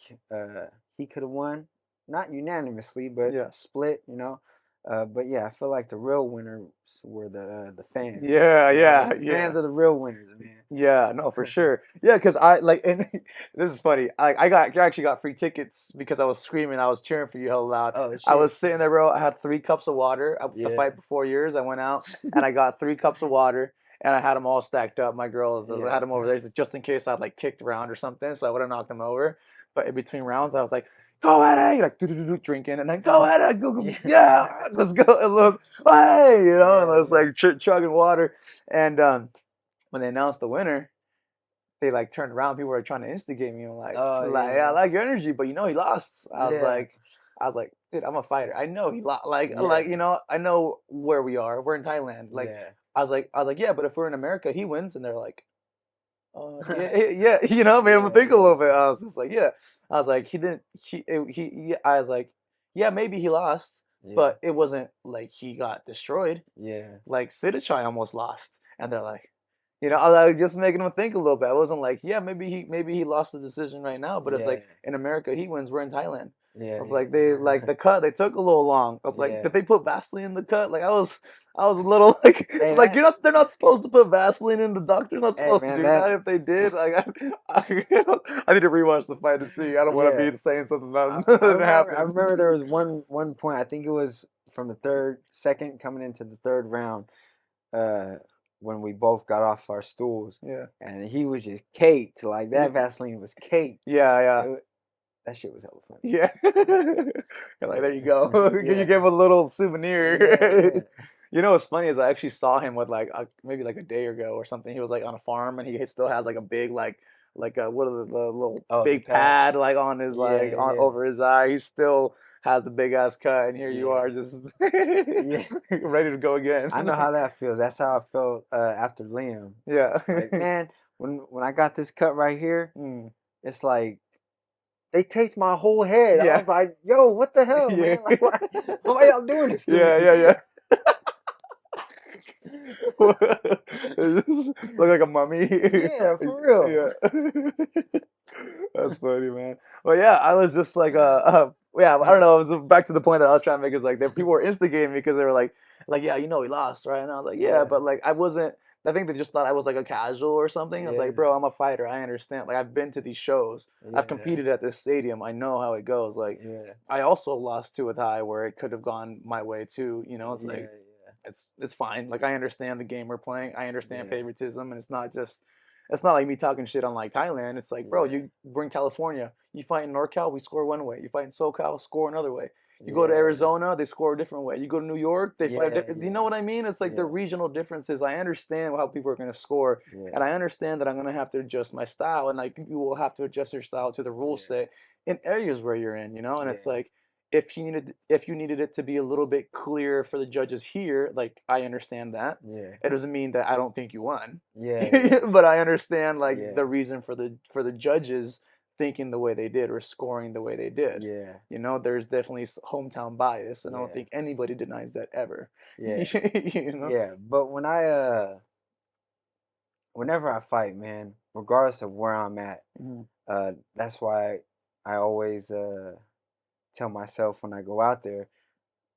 he could have won, not unanimously, but Yeah. split. But yeah, I feel like the real winners were the fans. Yeah, yeah, The yeah. fans are the real winners, Yeah, no, for man. sure. Yeah, because I like, and this is funny. I actually got free tickets because I was screaming. I was cheering for you hell loud. Oh I shit! was sitting there, bro. I had 3 cups of water. The Yeah, fight before yours, I went out and I got 3 cups of water and I had them all stacked up. My girls, I yeah, had them over there just in case I'd like kicked around or something, so I would have knocked them over. But in between rounds, I was like, "Go ahead, Eddie!" Like drinking, and then go ahead, Eddie, go, yeah, yeah, let's go. And hey, and I yeah, was yeah. like chugging water, and when they announced the winner they like turned around. People were trying to instigate me. I'm Oh like, yeah, I yeah, like your energy, but he lost. yeah, I was like, dude, I'm a fighter. I know he lost. yeah, I know where we are. We're in Thailand. Like, yeah. I was like, yeah, but if we're in America, he wins, and they're like, yeah, yeah, made him Yeah, think a yeah, little bit. I was just like, yeah. I was like, he didn't. I was like, yeah, maybe he lost, yeah, but it wasn't like he got destroyed. yeah, Like Sittichai almost lost, and they're like, I was like, just making them think a little bit. I wasn't like, yeah, maybe he lost the decision right now, but it's yeah, like in America he wins, we're in Thailand. Yeah, I was like, they yeah. like the cut. They took a little long. I was like, Yeah. did they put Vaseline in the cut? Like I was a little like, I Hey, was like, that. they're not supposed to put Vaseline in. The doctor's not Hey, supposed to man, do that. that. If they did, like, I need to rewatch the fight to see. I don't want Yeah. to be saying something that I didn't remember. I happen. remember there was one point. I think it was from the second coming into the third round. Uh, when we both got off our stools, Yeah, and he was just caked. Like yeah, that Vaseline was caked. yeah. That shit was hella funny. Yeah. You're like, there you go. You Yeah. gave a little Yeah. souvenir. Yeah. You know what's funny is I actually saw him with like maybe like a day ago or something. He was like on a farm and he still has like a big like what are the little Oh, the big pad. pad like on his like Yeah. on Yeah. over his eye. He still has the big ass cut and here you Yeah. are just Yeah. ready to go again. I know how that feels. That's how I felt after Liam. Yeah. Like, man, when I got this cut right here, Mm. it's like they taped my whole head. I Yeah. was like, yo, what the hell, Yeah. man? Like, why y'all doing this to Yeah, me? yeah, yeah. Look like a mummy. Yeah, for real. Yeah. That's funny, man. Well, yeah, I was just like, yeah, I don't know. It was back to the point that I was trying to make is like, people were instigating me because they were like, yeah, you know, he lost, right? And I was like, yeah, Yeah, but like, I wasn't. I think they just thought I was like a casual or something. I was yeah, like, bro, I'm a fighter. I understand. Like, I've been to these shows. I've yeah, competed at this stadium. I know how it goes. Like, yeah, I also lost to a tie where it could have gone my way too. You know, it's yeah, like it's fine. Like I understand the game we're playing. I understand yeah, favoritism, and it's not like me talking shit on like Thailand. It's like, bro, yeah, we're in California. You fight in NorCal, we score one way. You fight in SoCal, score another way. You go to yeah, Arizona, they score a different way. You go to New York, they fight a yeah, different. You know yeah, what I mean? It's like the yeah, regional differences. I understand how people are going to score, and yeah, I understand that I'm going to have to adjust my style, and like you will have to adjust your style to the rules yeah, set in areas where you're in. You know, and it's yeah, like if you needed it to be a little bit clearer for the judges here, like I understand that. yeah, It doesn't mean that I don't think you won, yeah, yeah, but I understand like yeah, the reason for the judges thinking the way they did or scoring the way they did. yeah, You know, there's definitely hometown bias, and I don't yeah, think anybody denies that ever. yeah, You know? yeah. But whenever I fight, man, regardless of where I'm at, Mhm. that's why I always tell myself when I go out there,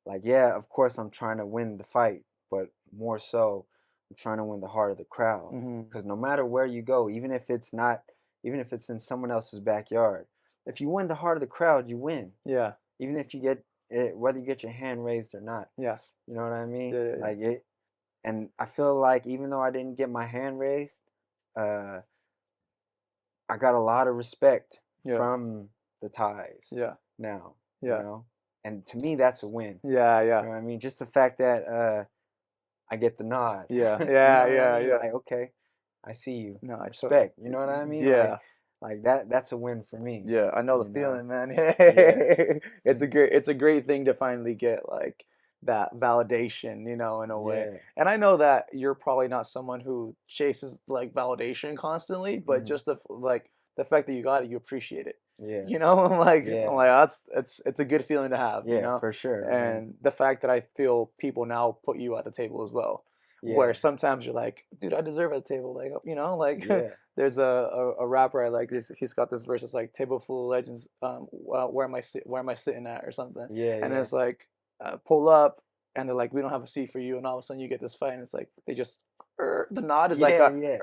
like, yeah, of course I'm trying to win the fight, but more so, I'm trying to win the heart of the crowd. Mhm. Because no matter where you go, even if it's in someone else's backyard, if you win the heart of the crowd, you win. Yeah. Even if you get it, whether you get your hand raised or not. Yeah. You know what I mean? Yeah. Yeah. Yeah. Like it, and I feel like even though I didn't get my hand raised, uh, I got a lot of respect Yeah. from the ties Yeah. now, you Yeah. know? And to me, that's a win. Yeah. You Yeah. know what I mean? Just the fact that I get the nod. Yeah. You know Yeah. what I Yeah. mean? Yeah. Like, okay, I see you. No, I took. Respect. You know what I mean? Yeah. Like that's a win for me. Yeah, I know the You know? feeling, man. Yeah. It's a great thing to finally get like that validation, you know, in a way. Yeah. And I know that you're probably not someone who chases like validation constantly, but Hmm. just like the fact that you got it, you appreciate it. Yeah. You know, I'm Yeah. like that's it's a good feeling to have, you Yeah, know. for sure, man. And the fact that I feel people now put you at the table as well, where Yeah. sometimes you're like, dude, I deserve at the table, like you know, like Yeah. there's a rapper I like. He's got this verse. It's like "Table full of legends. Where am I sitting at or something?" Yeah. And Yeah. it's like, pull up, and they're like, "We don't have a seat for you." And all of a sudden, you get this fight, and it's like they just the nod is like Yeah. a Yeah.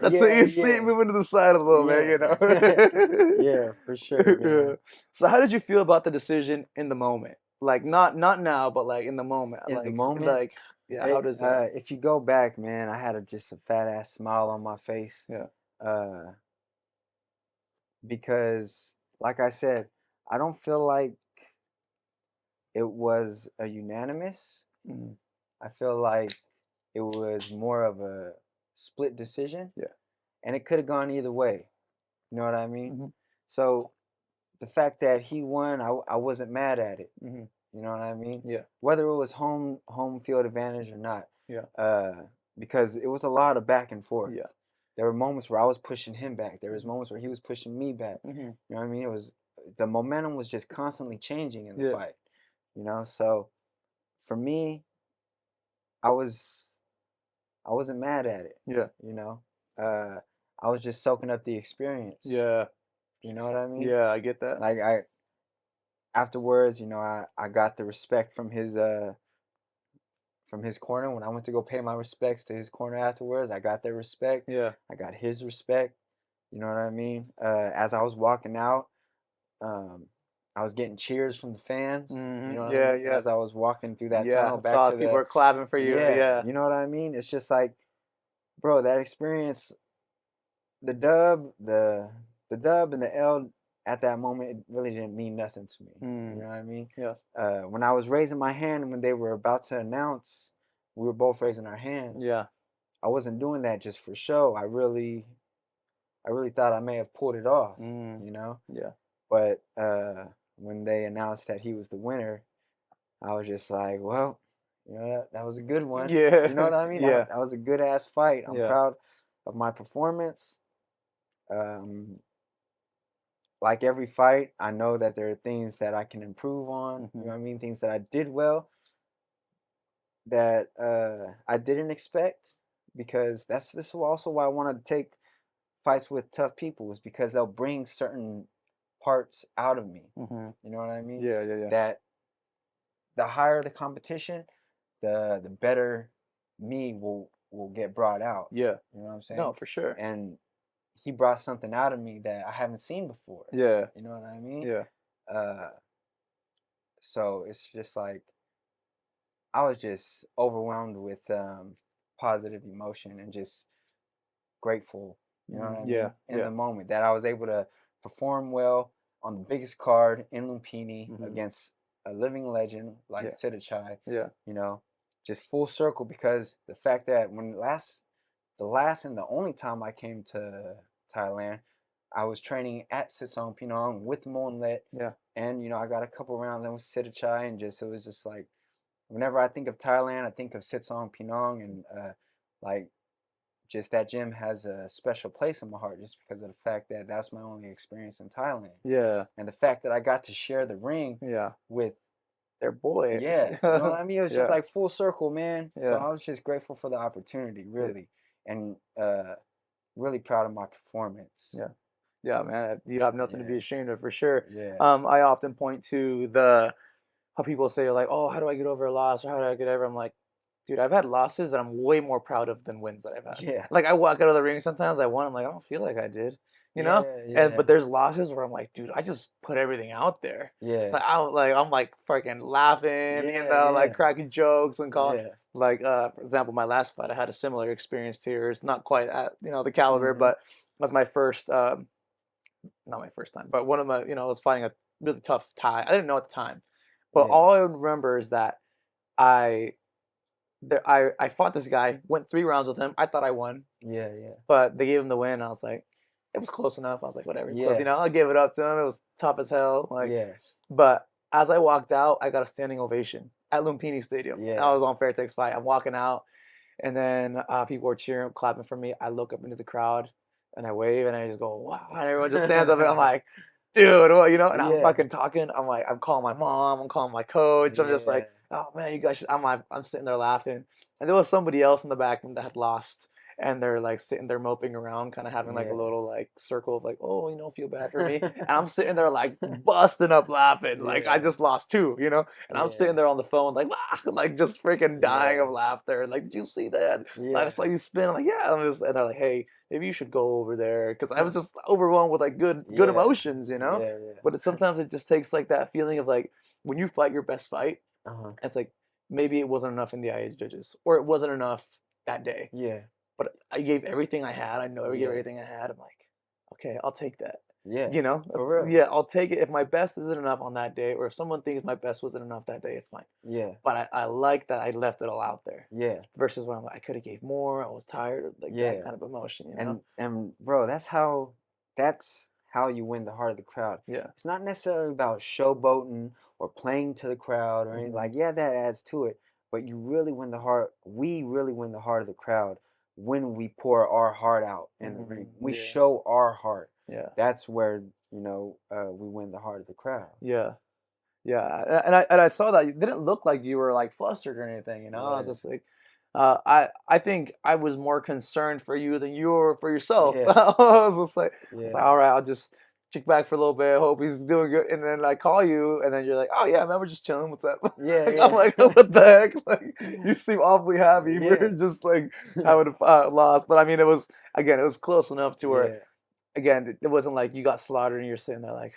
that's it. Yeah. You see it Yeah. moving to the side a little bit, you Yeah. know. Yeah, for sure, Yeah. man. So how did you feel about the decision in the moment? Like not now, but like in the moment. In the moment, Yeah. How does that? if you go back, man, I had just a fat ass smile on my face. Yeah. Uh, because like I said, I don't feel like it was a unanimous. Mhm. I feel like it was more of a split decision, Yeah. and it could have gone either way. You know what I mean? Mhm. So the fact that he won, I wasn't mad at it. Mhm. You know what I mean? Yeah. Whether it was home field advantage or not, Yeah. uh, because it was a lot of back and forth. Yeah. There were moments where I was pushing him back. There was Mhm. moments where he was pushing me back. Mhm. You know what I mean? It was the momentum was just constantly changing in the Yeah. fight. You know, so for me, I was I wasn't mad at it. Yeah. You know, uh, I was just soaking up the experience. Yeah. You know what I mean? Yeah, I get that. Like afterwards, I got the respect from his corner. When I went to go pay my respects to his corner afterwards, I got their respect. Yeah. I got his respect. You know what I mean? As I was walking out, um, I was getting cheers from the fans. You know what I Yeah, mean? yeah. As I was walking through that Yeah. tunnel I back saw to people the were clapping for you. yeah, Yeah. you know what I mean? It's just like, bro, that experience, the dub, the dub and the L at that moment, it really didn't mean nothing to me. You Mm. know what I mean? Yeah. When I was raising my hand and when they were about to announce, we were both raising our hands. Yeah. I wasn't doing that just for show. I really thought I may have pulled it off, Mm. you know. Yeah. But when they announced that he was the winner, I was just like, well, that was a good one. Yeah. You know what I mean? Yeah. That was a good ass fight. I'm Yeah. proud of my performance. Um, like every fight, I know that there are things that I can improve on. You know what I mean? Things that I did well that I didn't expect, because this is also why I want to take fights with tough people, is because they'll bring certain parts out of me. Mm-hmm. You know what I mean? Yeah. Yeah. Yeah. That the higher the competition, the better me will get brought out. Yeah. You know what I'm No, saying? for sure. And he brought something out of me that I haven't seen before. Yeah. You know what I mean? Yeah. Uh, so it's just like I was just overwhelmed with positive emotion and just grateful. You know what I Yeah. mean? In Yeah. the moment that I was able to perform well on the biggest card in Lumpini Mm-hmm. against a living legend like Yeah. Sittichai, Yeah. you know, just full circle, because the fact that the last and the only time I came to Thailand, I was training at Sitsong Pinong with Monlet, Yeah. and I got a couple rounds in with Sittichai, and it was just like, whenever I think of Thailand, I think of Sitsong Pinong, and like, just that gym has a special place in my heart, just because of the fact that that's my only experience in Thailand, Yeah. and the fact that I got to share the ring Yeah. with, Their boy. yeah, you know what I mean? It was just Yeah. like full circle, man. So Yeah. I was just grateful for the opportunity, Yeah. really, and really proud of my performance. Yeah. Yeah, man. You have nothing to be Yeah, ashamed of for sure. yeah, I often point to the how people say like, "Oh, how do I get over a loss?" or "How do I get over?" I'm like, dude, I've had losses that I'm way more proud of than wins that I've had. yeah, Like I walk out of the ring sometimes, I won. I'm like, I don't feel like I did, you know. yeah, And yeah, but there's losses where I'm like, dude, I just put everything out there. It's yeah, like I'm like freaking laughing, yeah, like yeah, cracking jokes and calling. yeah. Like for example, my last fight, I had a similar experience to yours. Not quite at the caliber, Mm-hmm. but it was my first. Not my first time, but one of my, I was fighting a really tough Thai. I didn't know at the time, but Yeah, all I remember is that I I fought this guy, went 3 rounds with him. I thought I won, yeah, yeah, but they gave him the win. I was like, it was close enough. I was like, whatever, it's close. yeah, I gave it up to him. It was tough as hell. Like, yeah, but as I walked out, I got a standing ovation at Lumpini Stadium. I yeah, was on Fairtex fight. I'm walking out, and then people were cheering, clapping for me. I look up into the crowd, and I wave, and I just go, wow. And everyone just stands up, and I'm like, dude, well, and I'm yeah, fucking talking. I'm like, I'm calling my mom. I'm calling my coach. I'm just yeah, like, oh man, you guys. I'm sitting there laughing, and there was somebody else in the back that had lost, and they're like sitting there moping around, kind of having like a yeah. little like circle of like, oh, feel bad for me, and I'm sitting there like busting up laughing, like I Yeah, just lost two, and I'm yeah, sitting there on the phone like, ah, like just freaking dying yeah, of laughter. Like, did you see that? Like, I yeah, saw you spin. I'm like, yeah. And they're like, hey, maybe you should go over there, because I was just overwhelmed with like good yeah, emotions. yeah, yeah. But sometimes it just takes like that feeling of like when you fight your best fight, Uh-huh. it's like maybe it wasn't enough in the eye of the judges, or it wasn't enough that day. Yeah, But I gave everything I had. I know I gave yeah, everything I had. I'm like, okay, I'll take that. yeah. For real. Yeah, I'll take it. If my best isn't enough on that day, or if someone thinks my best wasn't enough that day, it's fine. Yeah, But I like that I left it all out there yeah, versus when I'm like, I could have gave more. I was tired of like that yeah. kind of emotion. And bro, that's how you win the heart of the crowd. Yeah. It's not necessarily about showboating or playing to the crowd or anything. Hmm. Like, yeah, that adds to it. But you really win the heart. We really win the heart of the crowd when we pour our heart out in the ring. We Yeah. show our heart. Yeah. That's where we win the heart of the crowd. Yeah. Yeah. And I saw that you didn't look like you were like flustered or anything. I was Right. just like, I think I was more concerned for you than you were for yourself. Yeah. I was just like, Yeah. all right, I'll just kick back for a little bit, hope he's doing good, and then I call you, and then you're like, "Oh yeah, man, we're just chilling. What's up?" Yeah, Like, I'm yeah. like, "What the heck?" Like, you seem awfully happy for Yeah. just like having a loss, but I mean, it was again, it was close enough to where Yeah. again, it wasn't like you got slaughtered and you're sitting there like,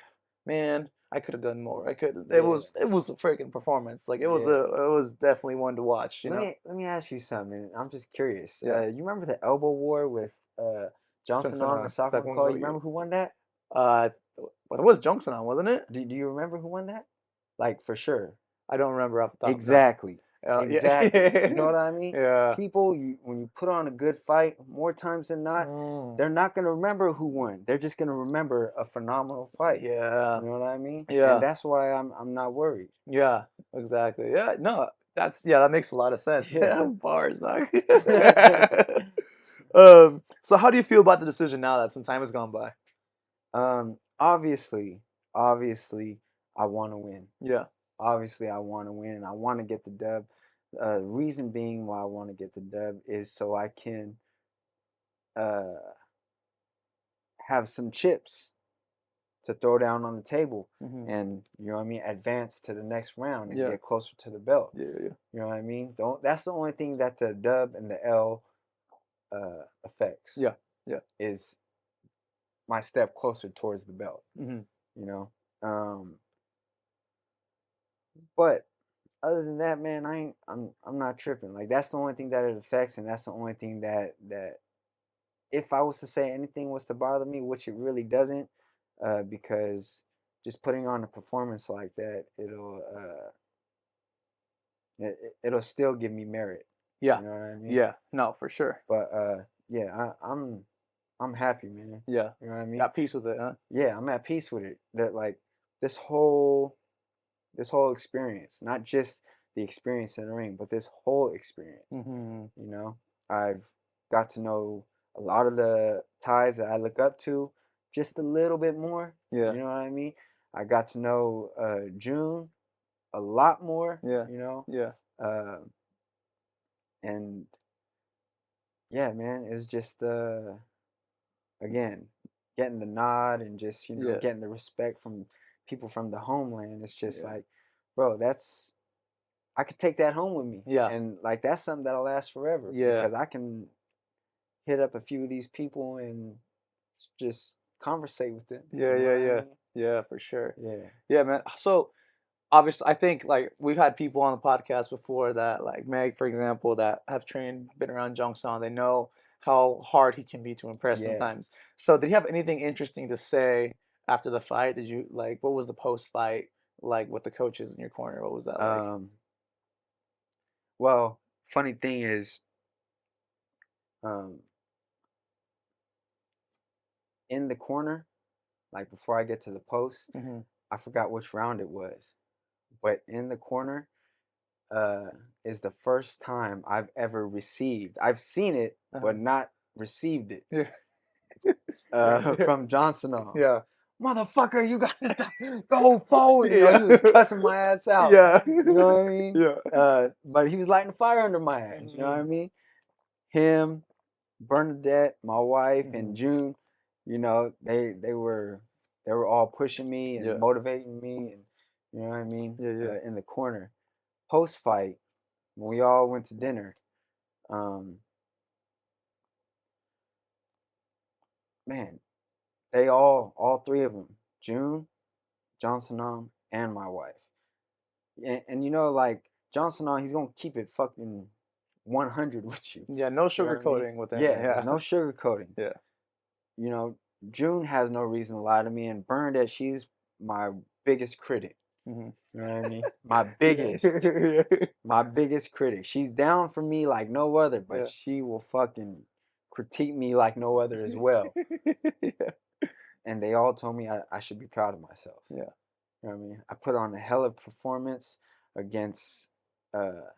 "Man, I could have done more. I could." Yeah. It was a freaking performance. Like Yeah. it was definitely one to watch. You know? Let me ask you something. I'm just curious. Yeah. You remember the elbow war with Johnson Johnson on and on South second McCall? goal. You remember who won that? Uh, well, it was Johnson on, wasn't it? Do you remember who won that? Like for sure. I don't remember off the top. No. Exactly. Exactly. You know Yeah. what I mean? Yeah. People, when you put on a good fight, more times than not, Mm. they're not gonna remember who won. They're just gonna remember a phenomenal fight. Yeah. You know what I mean? And Yeah. that's why I'm not worried. Yeah. Exactly. Yeah. No, that makes a lot of sense. Yeah. Bars, dog. So how do you feel about the decision now that some time has gone by? Obviously, obviously, I want to win. Yeah. Obviously, I want to win. I want to get the dub. Reason being why I want to get the dub is so I can uh, have some chips to throw down on the table, Hmm. and you know what I mean, advance to the next round and Yeah. get closer to the belt. Yeah. Yeah. You know what I mean? Don't. That's the only thing that the dub and the L affects Yeah. Yeah. is my step closer towards the belt. Hmm. You know, but other than that, man, I'm not tripping. Like that's the only thing that it affects, and that's the only thing that if I was to say anything was to bother me, which it really doesn't, because just putting on a performance like that, it'll still give me merit. Yeah. You know what I mean? Yeah. No, for sure. But yeah, I'm happy, man. Yeah. You know what I mean? Got peace with it, huh? Yeah, I'm at peace with it. That like this whole this whole experience, not just the experience in the ring, but this whole experience. Hmm. You know, I've got to know a lot of the ties that I look up to just a little bit more. Yeah. You know what I mean? I got to know June a lot more. Yeah. You know, Yeah. uh, and yeah, man, it's just again getting the nod and just Yeah. getting the respect from people from the homeland. It's just Yeah. like, bro, that's I could take that home with me. Yeah. And like that's something that'll last forever Yeah. because I can hit up a few of these people and just conversate with them. Yeah. You know Yeah. what I Yeah. mean? Yeah. For sure. Yeah. Yeah, man. So obviously, I think like we've had people on the podcast before that, like Meg, for example, that have trained, been around Jung Song. They know how hard he can be to impress Yeah. sometimes. So, did you have anything interesting to say after the fight? Did you like what was the post fight like with the coaches in your corner? What was that like? Um well, funny thing is um in the corner, like before I get to the post, Hmm. I forgot which round it was. But in the corner uh is the first time I've ever received. I've seen it but Uh-huh. not received it Yeah. Yeah. from Johnson on. Yeah. Motherfucker, you gotta stop, go forward. You know, he Yeah. was cussing my ass out. Yeah. You know what I mean? Yeah. But he was lighting a fire under my ass. You know what I Hmm. mean? Him, Bernadette, my wife, and Hmm. June. You know, they were all pushing me and Yeah. motivating me, and you know what I mean. Yeah. Yeah. In the corner, post fight, when we all went to dinner, um, man, they all three of them, June, Johnson, and my wife. And you know, like Johnson on, he's gonna keep it fucking 100 with you. Yeah. No You know what I mean? sugarcoating with him. Yeah, there's Yeah. no sugarcoating. Yeah. You know, June has no reason to lie to me, and Bernadette, she's my biggest critic. Hmm. You know what I mean? My Yeah. biggest, my biggest critic. She's down for me like no other, but Yeah. she will fucking critique me like no other as well. Yeah. And they all told me I should be proud of myself. Yeah. You know what I mean? I put on a hell of a performance against uh,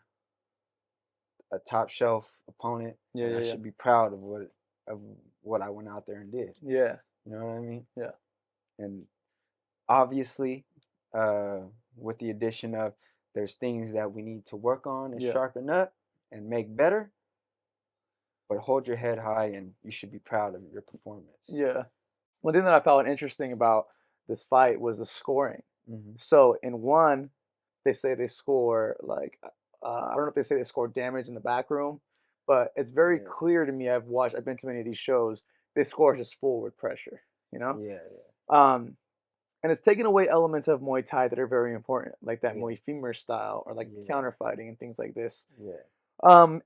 a top shelf opponent, Yeah. and I Yeah. should be proud of what I went out there and did. Yeah. You know what I mean? Yeah. And obviously, uh, with the addition of there's things that we need to work on and Yeah. sharpen up and make better, but hold your head high and you should be proud of your performance. Yeah. one thing that I found interesting about this fight was the scoring. Mhm. So in one, they say they score like I don't know if they say they score damage in the back room, but it's very Yeah. clear to me. I've been to many of these shows. They score just forward pressure, you know. Yeah. Um, and it's taken away elements of Muay Thai that are very important, like that Yeah. Muay Femur style or like Yeah. counter fighting and things like this. Yeah.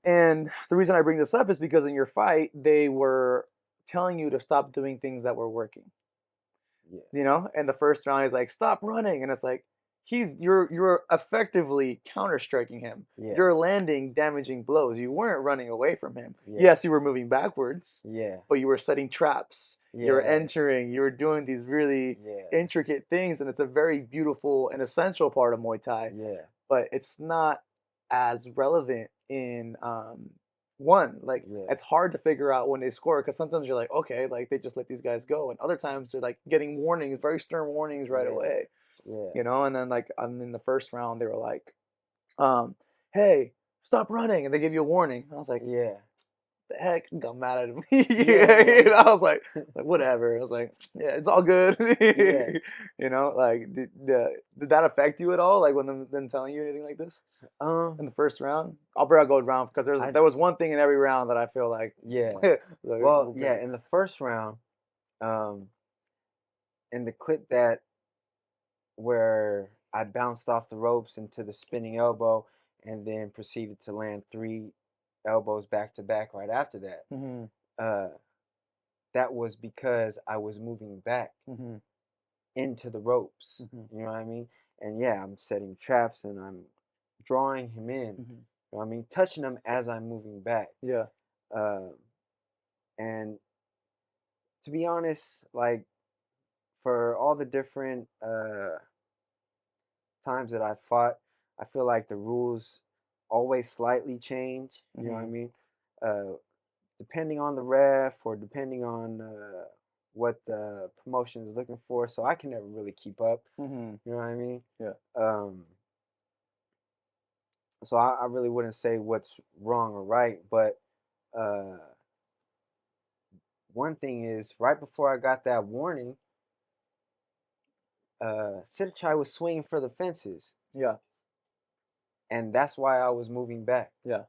And the reason I bring this up is because in your fight, they were telling you to stop doing things that were working. Yeah. You know, and the first round he's like, "Stop running," and it's like you're effectively counter striking him. Yeah. You're landing damaging blows. You weren't running away from him. Yeah. Yes, you were moving backwards, Yeah. but you were setting traps. You were Yeah. entering. You were doing these really Yeah. intricate things, and it's a very beautiful and essential part of Muay Thai. Yeah. But it's not as relevant in one. Like Yeah. it's hard to figure out when they score because sometimes you're like, okay, like they just let these guys go, and other times they're like getting warnings, very stern warnings right Yeah. away, Yeah. you know. And then like in the first round, they were like, um, "Hey, stop running," and they give you a warning. I was like, Yeah. "The heck?" Got mad at him. Yeah. You know, I was like whatever. I was like, "Yeah, it's all good." Yeah. You know, like did that affect you at all? Like when them telling you anything like this? Um, In the first round? I'll bring go round because I there was one thing in every round that I feel like, yeah. like Well, okay. yeah, in the first round, um, in the clip that where I bounced off the ropes into the spinning elbow and then proceeded to land 3 elbows back to back right after that. Mhm, Uh, that was because I was moving back mhm, into the ropes. mhm, You know what I mean? And yeah, I'm setting traps and I'm drawing him in. mhm. You know what I mean? Touching him as I'm moving back. Yeah. Um, and to be honest, like for all the different times that I fought, I feel like the rules always slightly change. You know what I Mhm, mean? Uh, Depending on the ref or depending on what the promotion is looking for. So I can never really keep up. mhm. You know what I mean? Yeah. Um, so I really wouldn't say what's wrong or right, but uh, one thing is right before I got that warning, Sittichai was swinging for the fences, Yeah. and that's why I was moving back. Yeah.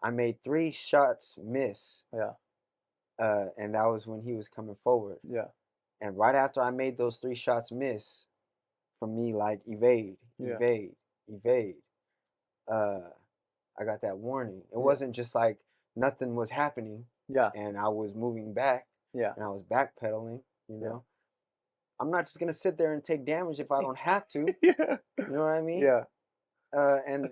I made 3 shots miss, Yeah. and that was when he was coming forward. Yeah. And right after I made those 3 shots miss, from me like evade, Yeah. evade, evade, uh, I got that warning. It Yeah. wasn't just like nothing was happening Yeah. and I was moving back Yeah. and I was backpedaling, you Yeah. know. I'm not just gonna sit there and take damage if I don't have to. Yeah. You know what I mean? Yeah. And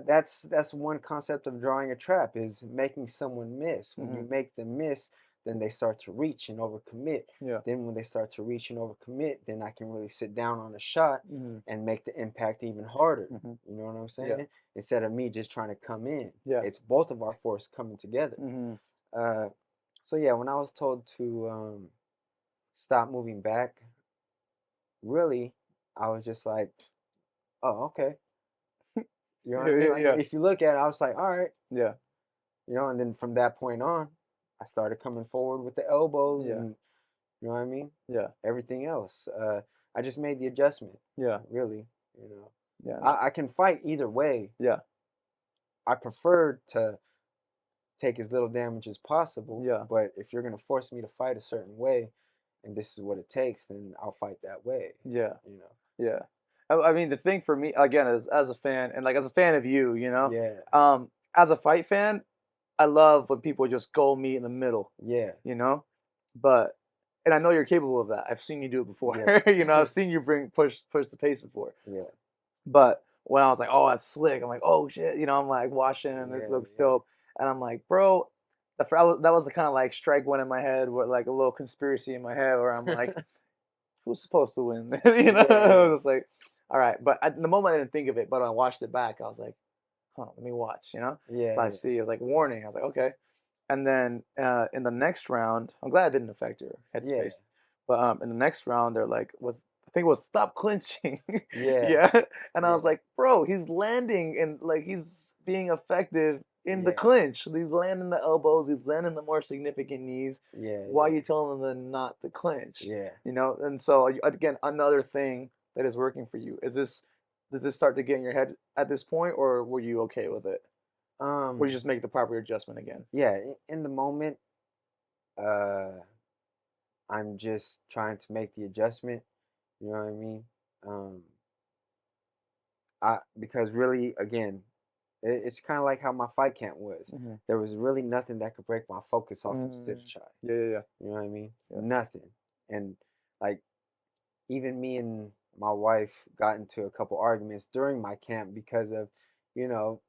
that's one concept of drawing a trap is making someone miss. When you Mhm. make them miss, then they start to reach and overcommit. Yeah. Then when they start to reach and overcommit, then I can really sit down on a shot Mhm. and make the impact even harder. Mhm. You know what I'm Yeah. saying? Instead of me just trying to come in, Yeah. it's both of our force coming together. Mhm. Uh, so yeah, when I was told to stop moving back, really, I was just like, oh, okay. You know what I mean? Like Yeah. if you look at it, I was like, all right, Yeah. you know, and then from that point on, I started coming forward with the elbows Yeah. and you know what I mean? Yeah. Everything else. I just made the adjustment, Yeah. really. You know, Yeah. No. I can fight either way. Yeah. I prefer to take as little damage as possible, Yeah. but if you're gonna force me to fight a certain way, and this is what it takes, then I'll fight that way. Yeah. You know? Yeah. I mean, the thing for me, again, as a fan and like as a fan of you, you know, Yeah, as a fight fan, I love when people just go meet in the middle, yeah, you know, but and I know you're capable of that. I've seen you do it before. yeah, You know, I've seen you push the pace before. yeah, But when I was like, oh, that's slick, I'm like, oh shit, you know, I'm like watching and this yeah, looks yeah, dope, and I'm like, bro, that was the kind of like strike one in my head, with like a little conspiracy in my head, where I'm like, who's supposed to win? You know, yeah, I yeah, was just like, all right. But at the moment I didn't think of it, but when I watched it back, I was like, huh, let me watch, you know? yeah, So I yeah, see, it's like warning. I was like, okay. And then in the next round, I'm glad it didn't affect your yeah, headspace. But in the next round, they're like, was I think it was stop clinching. yeah, Yeah. And I was yeah, like, bro, he's landing and like he's being effective in the Yeah. clinch. He's landing the elbows. He's landing the more significant knees. Yeah. Why are Yeah. you telling them to not to clinch? Yeah. You know, and so again, another thing that is working for you is this. Does this start to get in your head at this point, or were you okay with it? Or you Um. just make the proper adjustment again? Yeah. In the moment, uh, I'm just trying to make the adjustment. You know what I mean? Um. I because really, again, it's kind of like how my fight camp was. Mm-hmm. There was really nothing that could break my focus off of Mm, Sittichai. yeah, yeah, You know what I mean? yeah, Nothing. And like even me and my wife got into a couple arguments during my camp because of, you know,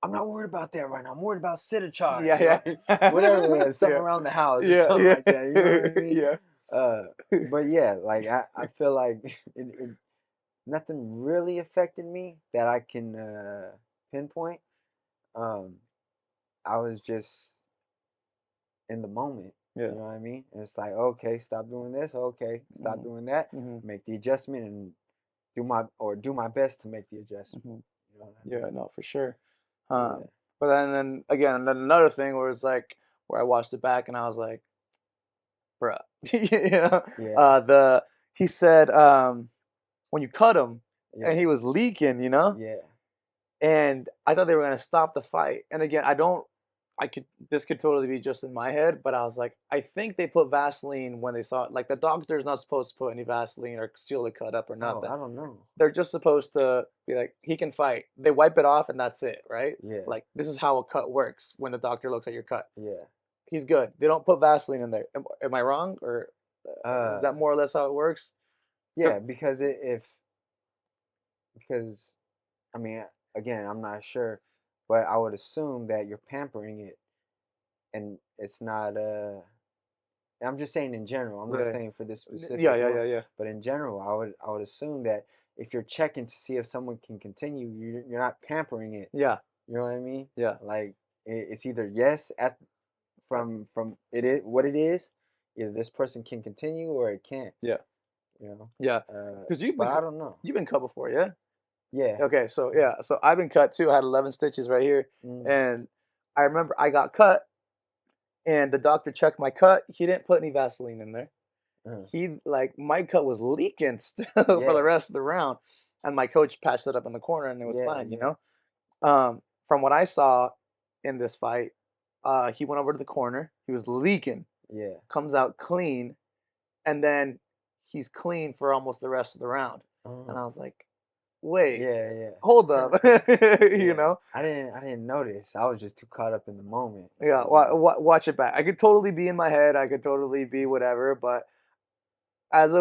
I'm not worried about that right now. I'm worried about Sittichai, yeah, you know, yeah, whatever it yeah, was, something around the house or yeah, something yeah, like that. You know what I mean? yeah, Uh, yeah. but yeah, like I feel like nothing really affected me that I can pinpoint. Um, I was just in the moment. You Yeah. know what I mean? And it's like, okay, stop doing this. Okay, stop Mhm. doing that. Mhm. Make the adjustment and do my best to make the adjustment. Mhm. You know what I Yeah, mean? no, for sure. Yeah, But then again, then another thing where it's like where I watched it back and I was like, bruh, you know, yeah, the he said when you cut him yeah, and he was leaking, you know, yeah. and I thought they were gonna stop the fight. And again, I don't. I could. This could totally be just in my head, but I was like, I think they put Vaseline when they saw it. Like the doctor's not supposed to put any Vaseline or seal the cut up or Oh, nothing. I don't know. They're just supposed to be like, he can fight. They wipe it off and that's it, right? Yeah, Like this is how a cut works when the doctor looks at your cut. yeah. He's good. They don't put Vaseline in there. Am I wrong, or is Uh, that more or less how it works? Because yeah, because because I mean, again, I'm not sure, but I would assume that you're pampering it, and it's not. I'm just saying in general. I'm not yeah, saying for this yeah, specific yeah, one, yeah, yeah, but in general, I would assume that if you're checking to see if someone can continue, you're not pampering it. yeah, You know what I mean? yeah. Like it's either yes at from it is what it is, either this person can continue or it can't. Yeah, You know, yeah. Because but I don't know. you've been cut before, yeah. Yeah. Okay, so yeah, so I've been cut too. I had 11 stitches right here, Mm, and I remember I got cut, and the doctor checked my cut. He didn't put any Vaseline in there. uh, He like my cut was leaking still for the yeah. rest of the round, and my coach patched it up in the corner, and it was Yeah. fine. You Yeah. know, from what I saw in this fight, he went over to the corner. He was leaking, Yeah. comes out clean, and then he's clean for almost the rest of the round. And I Oh. was like, wait, Yeah. hold Yeah. up, you Yeah. know? I didn't notice. I was just too caught up in the moment. Yeah, You know. watch it back. I could totally be in my head. I could totally be whatever, but as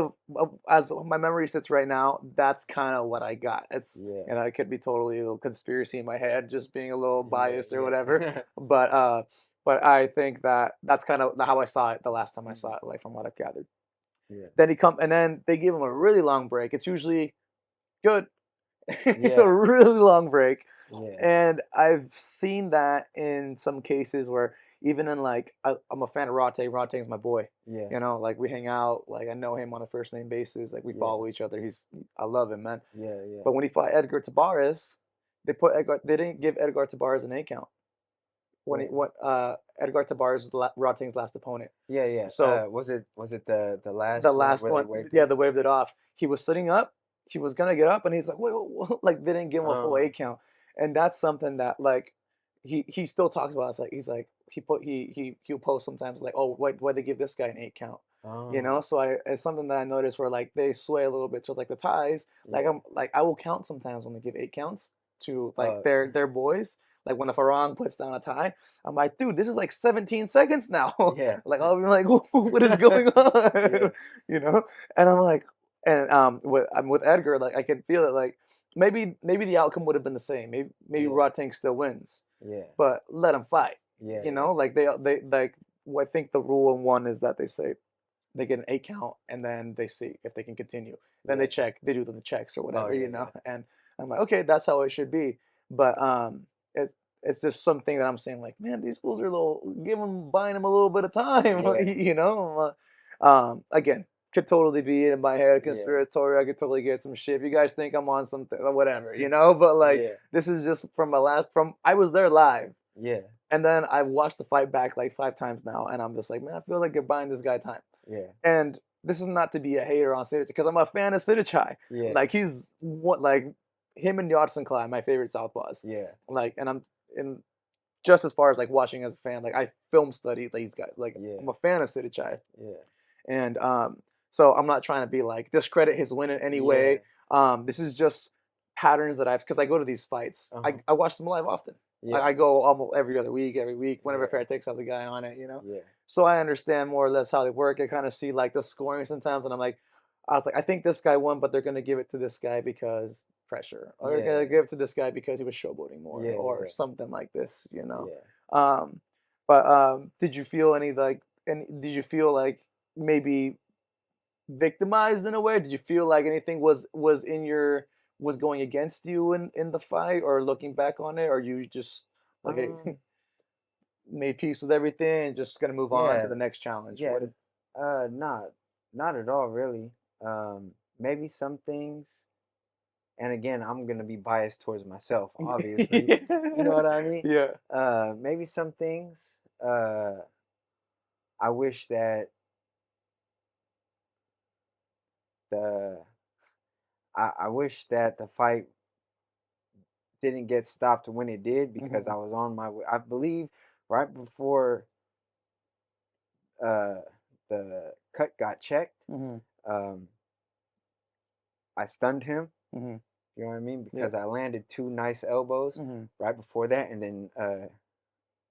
my memory sits right now, that's kind of what I got. It's Yeah. it could be totally a little conspiracy in my head, just being a little Yeah. biased or whatever. Yeah. But uh, but I think that that's kind of how I saw it the last time I Mm, saw it, like from what I've gathered. yeah. Then and then they give him a really long break. It's usually good, a Yeah. really long break. Yeah. And I've seen that in some cases where even in like I'm a fan of Rate. Rate is my boy. Yeah. You know, like we hang out, like I know him on a first name basis, like we Yeah. follow each other. I love him, man. Yeah. Yeah. But when he fought Edgar Tabarez, they didn't give Edgar Tabarez an 8 count. When he Wait. what Edgar Tabarez was Rating's last opponent. Yeah. Yeah. So Was it the the last one last where they one, waved yeah, it? they waved it off. He was sitting up. He was gonna get up, and he's like, wait, like they didn't give him a full Oh. 8 count, and that's something that like he still talks about. It's like he'll post sometimes like, oh, why they give this guy an 8 count, you know? Oh. So it's something that I noticed where like they sway a little bit to like the ties. Like Yeah. I will count sometimes when they give 8 counts to like Uh. their boys. Like when a Farang puts down a tie, I'm like, dude, this is like 17 seconds now. Yeah. Like I'll be like, what is going Yeah. on? You know? And I'm like, and with Edgar, like I can feel it. Like maybe the outcome would have been the same. Maybe Yeah. Rotang still wins, Yeah. but let him fight. Yeah. You Yeah. know, like they like I think the rule in one is that they say they get an 8 count and then they see if they can continue. Then Yeah. they do the checks or Oh whatever, yeah. you know. Yeah. And I'm like, okay, that's how it should be. But it's just something that I'm saying like, man, these fools are buying them a little bit of time, Yeah. you know. Again, could totally be in my head Yeah. conspiratorial. I could totally get some shit. If you guys think I'm on something or whatever, But like Yeah. this is just from my last from I was there live. Yeah. And then I watched the fight back like 5 times now, and I'm just like, man, I feel like you're buying this guy time. Yeah. And this is not to be a hater on Sittichai, because I'm a fan of Sittichai. Yeah. Like he's what like him and Yodson Clyde, my favorite southpaws. Yeah. Like, and I'm in just as far as like watching as a fan, like I film study these guys. Like Yeah. I'm a fan of Sittichai, Yeah. and so I'm not trying to be like discredit his win in any Yeah. way. This is just patterns that I've because I go to these fights. Uh-huh. I watch them live often. Yeah. I go almost every other week, every week, whenever Yeah. Fair Takes has a guy on it, Yeah. So I understand more or less how they work. I kind of see like the scoring sometimes, and I was like, I think this guy won, but they're gonna give it to this guy because pressure, or they're gonna Yeah. give it to this guy because he was showboating more, Yeah. or Yeah. something like this. Yeah. Um, but did you feel any like, and did you feel like maybe victimized in a way? Did you feel like anything was in your was going against you in the fight, or looking back on it, or you just like Um. made peace with everything and just gonna move on to Yeah. the next challenge? Yeah. What? Not at all, really. Maybe some things, and again, I'm gonna be biased towards myself, obviously. You know Yeah. what I mean? Yeah. Maybe some things. I wish that the I wish that the fight didn't get stopped when it did because Hmm. I was on my way. I believe right before uh, the cut got checked, Hmm. um, I stunned him. Hmm. You know what I mean? Yeah. Because I landed two nice elbows Hmm. right before that, and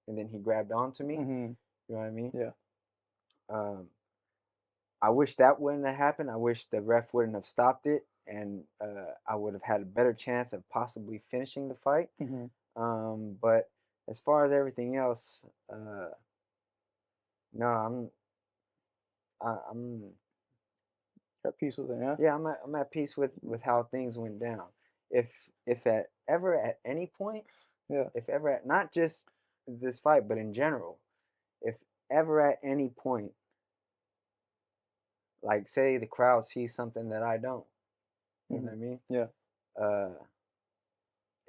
then he grabbed onto me. Hmm. You know what I mean? Yeah. Um, I wish that wouldn't have happened. I wish the ref wouldn't have stopped it, and I would have had a better chance of possibly finishing the fight. Hmm. But as far as everything else, no, I'm Got peace with it. Yeah. yeah, I'm at peace with how things went down. If at ever at any point, Yeah. if ever at not just this fight, but in general, if ever at any point, like say the crowd sees something that I don't, you know Hmm. what I mean? Yeah. Uh,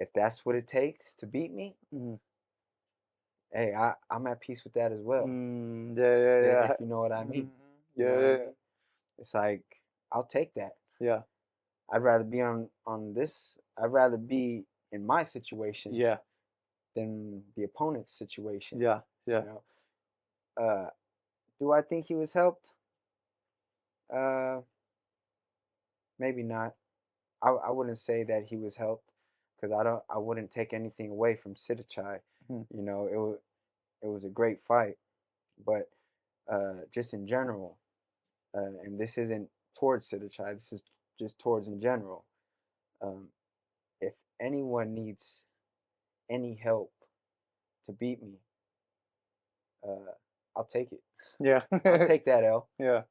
if that's what it takes to beat me, Hmm. hey, I'm at peace with that as well. Yeah. Yeah. If Yeah. you know what I Hmm. mean. You Yeah. know what I Yeah. mean? It's like I'll take that. Yeah. I'd rather be on this. I'd rather be in my situation Yeah. than the opponent's situation. Yeah. You Yeah. know, uh, do I think he was helped? Uh, maybe not. I wouldn't say that he was helped because I wouldn't take anything away from Sittichai. Mhm. You know, it was a great fight, but just in general, and this isn't towards Sittichai. This is just towards in general. Um, if anyone needs any help to beat me, uh, I'll take it. Yeah. I'll take that L. Yeah.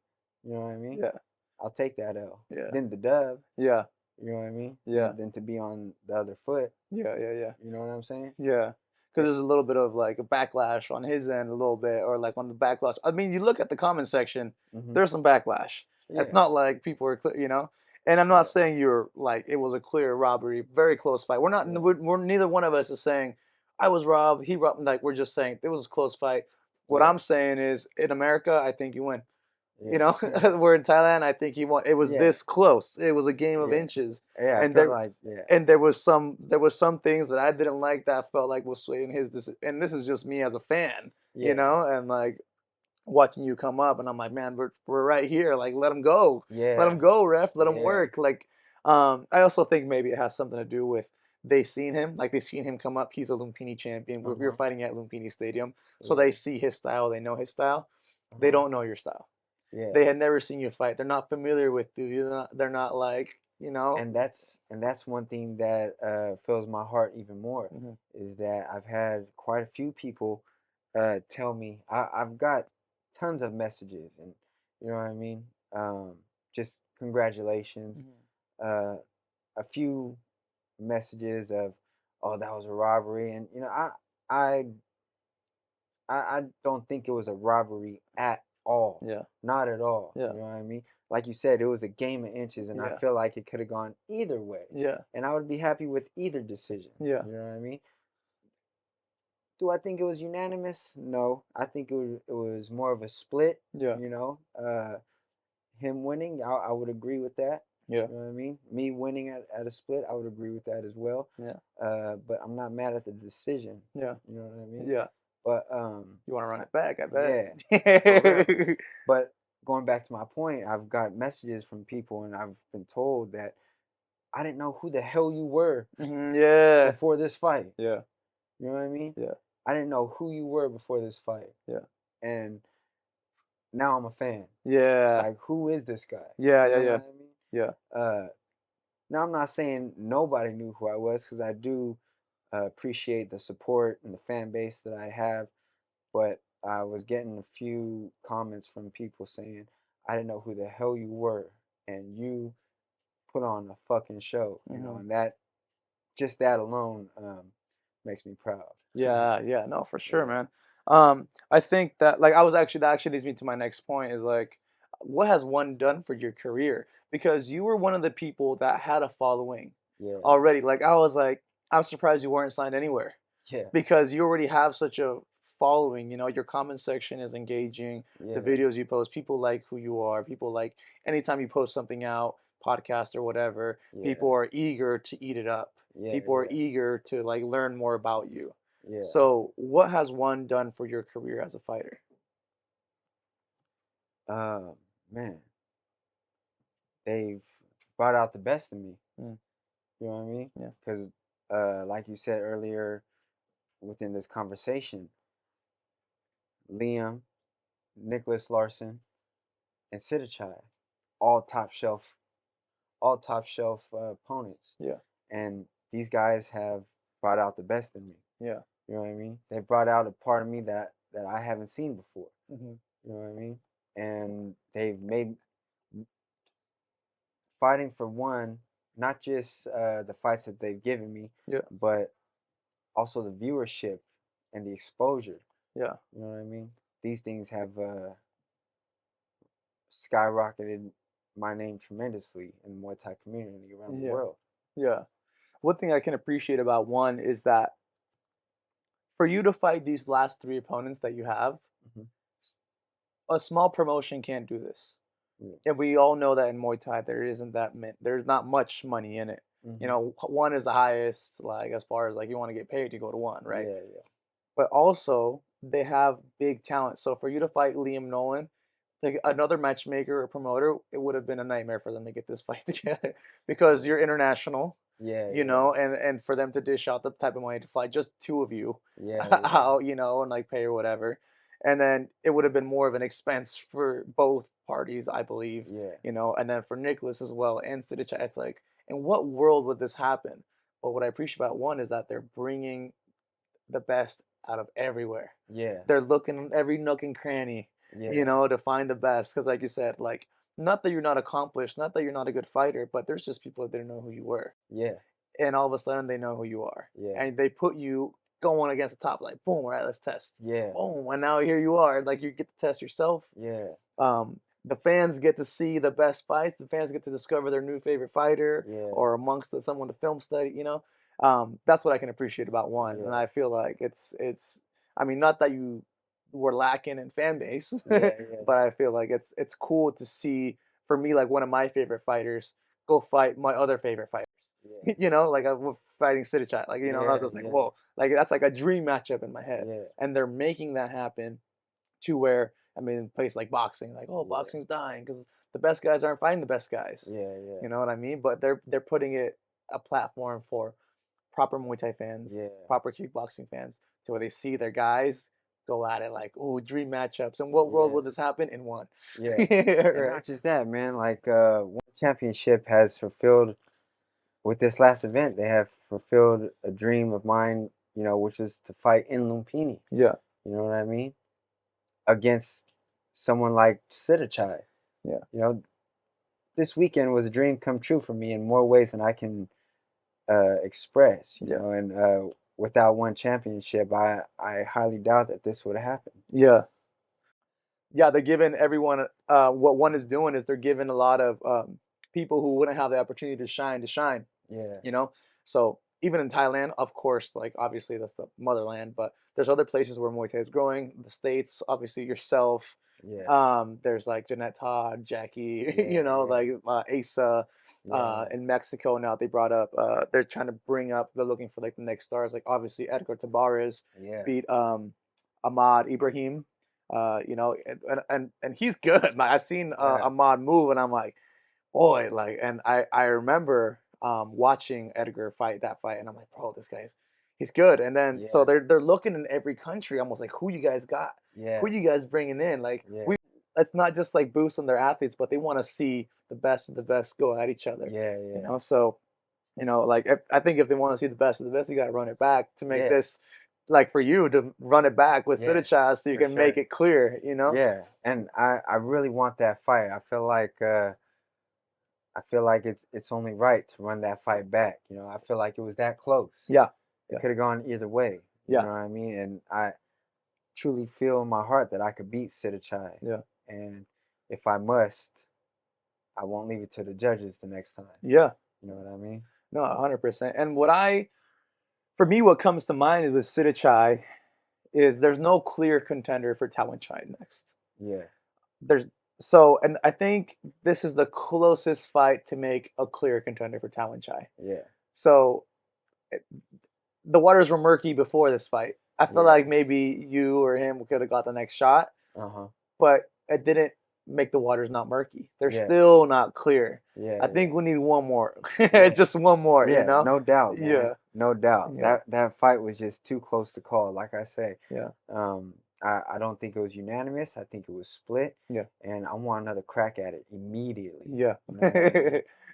You know what I mean? Yeah. I'll take that L. Yeah. Then the dub. Yeah. You know what I mean? Yeah. Then to be on the other foot. Yeah. Yeah. Yeah. You know what I'm saying? Yeah, because Yeah. there's a little bit of like a backlash on his end, a little bit, or like on the backlash. I mean, you look at the comment section, Mhm. there's some backlash. It's Yeah. not like people are, And I'm not Yeah. saying you're like it was a clear robbery, very close fight. We're not. Yeah. We're neither one of us is saying I was robbed. He robbed. Like we're just saying it was a close fight. What Yeah. I'm saying is, in America, I think you win. Yeah. We're in Thailand. I think he won. It was Yeah. this close. It was a game of Yeah. inches, Yeah. I and felt there like yeah. and there was some things that I didn't like that I felt like was swaying his and this is just me as a fan, Yeah. and like watching you come up and I'm like, man, we're right here. Like let him Yeah. go, ref, let him Yeah. work. Like, I also think maybe it has something to do with they seen him, like they seen him come up. He's a Lumpini champion. We're Uh-huh. fighting at Lumpini Stadium, so Yeah. they see his style. They know his style. They Uh-huh. don't know your style. Yeah. They had never seen you fight. They're not familiar with you. They're not like And that's one thing that fills my heart even more Mhm. is that I've had quite a few people tell me I've got tons of messages and you know what I mean just congratulations Mhm. uh, a few messages of oh that was a robbery and you know I I don't think it was a robbery at all. Yeah. Not at all. Yeah. You know what I mean? Like you said, it was a game of inches, and I Yeah. feel like it could have gone either way. Yeah. And I would be happy with either decision. Yeah. You know what I mean? Do I think it was unanimous? No. I think it was more of a split, Yeah. you know. Him winning, I would agree with that. Yeah. You know what I mean? Me winning at a split, I would agree with that as well. Yeah. But I'm not mad at the decision. Yeah. You know what I mean? Yeah. But You want to run it back? I yeah, for real. bet. But going back to my point, I've got messages from people, and I've been told that I didn't know who the hell you were Yeah. before this fight. Yeah. You know what I mean? Yeah. I didn't know who you were before this fight, Yeah. and now I'm a fan. It's Yeah. like, who is this guy? Yeah. You Yeah. know Yeah. what I mean? Yeah. Now I'm not saying nobody knew who I was, because I do appreciate the support and the fan base that I have, but I was getting a few comments from people saying, I didn't know who the hell you were, and you put on a fucking show, Hmm. and that, just that alone, makes me proud. Yeah. Yeah. No, for sure, Yeah, man. I think that like that actually leads me to my next point is like, what has one done for your career? Because you were one of the people that had a following yeah, already. Like I was like, I'm surprised you weren't signed anywhere. yeah, Because you already have such a following. You know, your comment section is engaging. The yeah, videos you post, people like who you are. People like anytime you post something out, podcast or whatever, yeah, people are eager to eat it up. yeah, People are yeah, eager to like learn more about you. yeah. So, what has one done for your career as a fighter? Um, Man, they've brought out the best in me. Mm, You know what I mean? yeah, Because, like you said earlier within this conversation, Liam, Nicholas Larson, and Sittichai, all top shelf, opponents, yeah, and these guys have brought out the best in me. yeah, You know what I mean? They brought out a part of me that I haven't seen before. hmm, You know what I mean? And they've made fighting for one, not just the fights that they've given me, yeah, but also the viewership and the exposure. yeah, You know what I mean? These things have skyrocketed my name tremendously in the Muay Thai community around the yeah, world. yeah. One thing I can appreciate about one is that for you to fight these last three opponents that you have, Hmm. a small promotion can't do this. Yeah. And we all know that in Muay Thai there's not much money in it. You Hmm. know, one is the highest, like as far as like you want to get paid, you go to one, right? Yeah. But also they have big talent. So for you to fight Liam Nolan, like another matchmaker or promoter, it would have been a nightmare for them to get this fight together because Yeah. you're international, Yeah. you Yeah. know, and for them to dish out the type of money to fly just two of you Yeah. Yeah. out, you know, and like pay or whatever. And then it would have been more of an expense for both parties, I believe, Yeah. you know, and then for Nicholas as well and Sittichai, it's like, in what world would this happen? But what I appreciate about one is that they're bringing the best out of everywhere. Yeah. They're looking in every nook and cranny, you Yeah. know, to find the best. Because, like you said, like, not that you're not accomplished, not that you're not a good fighter, but there's just people that didn't know who you were. Yeah. And all of a sudden, they know who you are. Yeah. And they put you going against the top, like, boom, all right, let's test. Yeah. Boom, and now here you are. Like, you get to test yourself. Yeah. The fans get to see the best fights. The fans get to discover their new favorite fighter Yeah. or amongst someone to film study, you know. That's what I can appreciate about one, and Yeah. I feel like it's. I mean, not that you were lacking in fan base, Yeah. Yeah. but I feel like it's cool to see for me like one of my favorite fighters go fight my other favorite fighters. Yeah. You know, like I'm fighting Sittichai. Like you know, I was Yeah. just like, Yeah. whoa, like that's like a dream matchup in my head, Yeah. and they're making that happen to where I mean, in place like boxing, like oh, Yeah. boxing's dying because the best guys aren't fighting the best guys. Yeah. Yeah. You know what I mean? But they're putting it a platform for proper Muay Thai fans, Yeah. proper kickboxing fans, to where they see their guys go at it like, oh, dream matchups. In what world Yeah. will this happen? In one, Yeah. And right? not just that, man. Like, one championship has fulfilled with this last event. They have fulfilled a dream of mine, which is to fight in Lumpini. Yeah, You know what I mean? Against someone like Sittichai. yeah, You know, this weekend was a dream come true for me in more ways than I can express. yeah, And without one championship, I highly doubt that this would happen. yeah. yeah, they're giving everyone what one is doing is they're giving a lot of people who wouldn't have the opportunity to shine, Yeah, you know. So even in Thailand, of course, like obviously that's the motherland, but there's other places where Muay Thai is growing. The States, obviously yourself. yeah, There's like Jeanette Todd, Jackie, yeah, yeah, like Asa. yeah, In Mexico now they brought up they're trying to bring up they're looking for like the next stars like obviously Edgar Tabarez yeah, beat Ahmad Ibrahim and he's good. Like, I've seen yeah, Ahmad move and I'm like boy, like, and I remember watching Edgar fight that fight, and I'm like, bro, this guy's he's good. And then so yeah, they're looking in every country, almost like who you guys got, who yeah, you guys bringing in, like yeah, we. It's not just like boosting their athletes, but they want to see the best of the best go at each other, yeah, yeah, So like I think if they want to see the best of the best, you got to run it back to make yeah, this like for you to run it back with yeah, Sittichai so you for can make sure. it clear. Yeah, and I really want that fight. I feel like it's only right to run that fight back. You know, I feel like it was that close. Yeah, It yeah, could have gone either way. You yeah, know what I mean? And I truly feel in my heart that I could beat Sittichai. yeah, And if I must, I won't leave it to the judges the next time. yeah. You know what I mean? No, 100%. And for me, what comes to mind is with Sittichai is there's no clear contender for Chai next. Yeah, There's and I think this is the closest fight to make a clear contender for Chai. yeah, So the waters were murky before this fight. I feel yeah. like maybe you or him could have got the next shot, Uh-huh. but it didn't make the waters not murky. They're Yeah, still not clear. yeah, I yeah. think we need one more, Yeah. just one more. Yeah, no doubt, man. Yeah, No doubt. yeah, That fight was just too close to call. Like I say, yeah, um, I don't think it was unanimous. I think it was split, yeah, and I want another crack at it immediately. yeah, You know what I mean?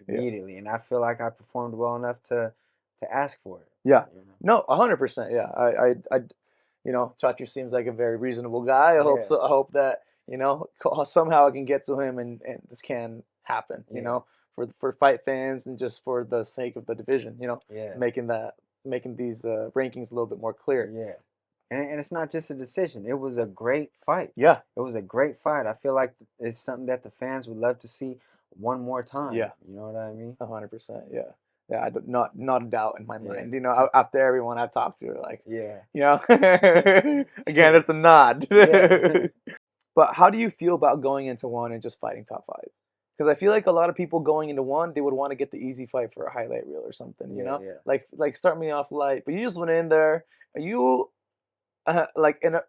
yeah. Immediately, and I feel like I performed well enough to ask for it. Yeah. You know? No, 100%. Yeah. Chachi seems like a very reasonable guy. I hope Yeah, so. I hope that, somehow I can get to him and this can happen, yeah, for fight fans and just for the sake of the division, yeah, making these rankings a little bit more clear. yeah. And it's not just a decision. It was a great fight. Yeah. It was a great fight. I feel like it's something that the fans would love to see one more time. Yeah. You know what I mean? 100%. Yeah. Yeah. Not a doubt in my Yeah, mind. After everyone I've talked to, like, yeah, again, it's the nod. yeah. But how do you feel about going into one and just fighting top five? Because I feel like a lot of people going into one, they would want to get the easy fight for a highlight reel or something, Yeah, yeah. Like start me off light, but you just went in there. Are you like in a?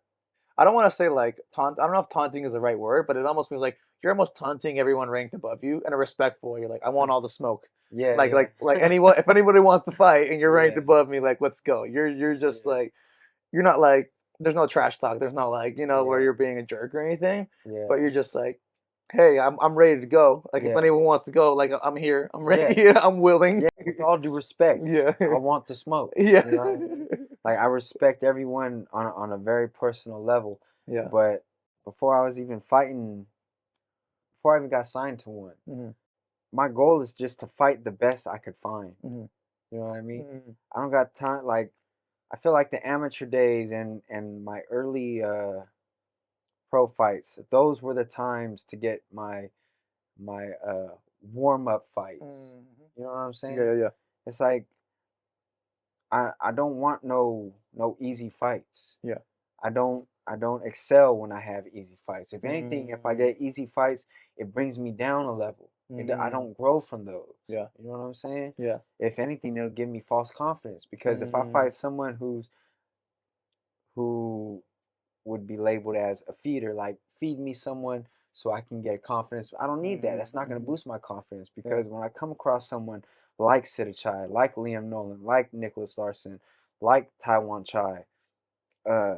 I don't want to say like taunt. I don't know if taunting is the right word, but it almost feels like you're almost taunting everyone ranked above you in a respectful. You're like, I want all the smoke. Yeah, Like yeah. anyone, if anybody wants to fight and you're ranked Yeah, above me, like let's go. You're just yeah, like you're not like there's no trash talk. There's no like where yeah, you're being a jerk or anything. yeah, But you're just like, hey, I'm ready to go. Like if yeah, anyone wants to go, like I'm here. I'm ready. yeah, Yeah, I'm willing. yeah. With all due respect, Yeah, I want the smoke. yeah, You know what I mean? Like I respect everyone on a very personal level, yeah. but before I was even fighting, before I even got signed to one, Hmm. my goal is just to fight the best I could find. Hmm. You know what I mean? Hmm. I don't got time. Like I feel like the amateur days and my early pro fights, those were the times to get my warm up fights. Hmm. You know what I'm Yeah, saying? yeah, yeah, It's like I don't want no easy fights. yeah. I don't excel when I have easy fights. If anything, if I Mm, get easy fights, it brings me down a level. I mm, don't grow from those. yeah, You know what I'm saying? yeah. If anything, it'll give me false confidence because if I Mm, fight someone who would be labeled as a feeder, like feed me someone so I can get confidence. I don't need that. mm, That's not going to mm, boost my confidence yeah. because when I come across someone like Sittichai, like Liam Nolan, like Nicholas Larson, like Taiwan Chai, uh,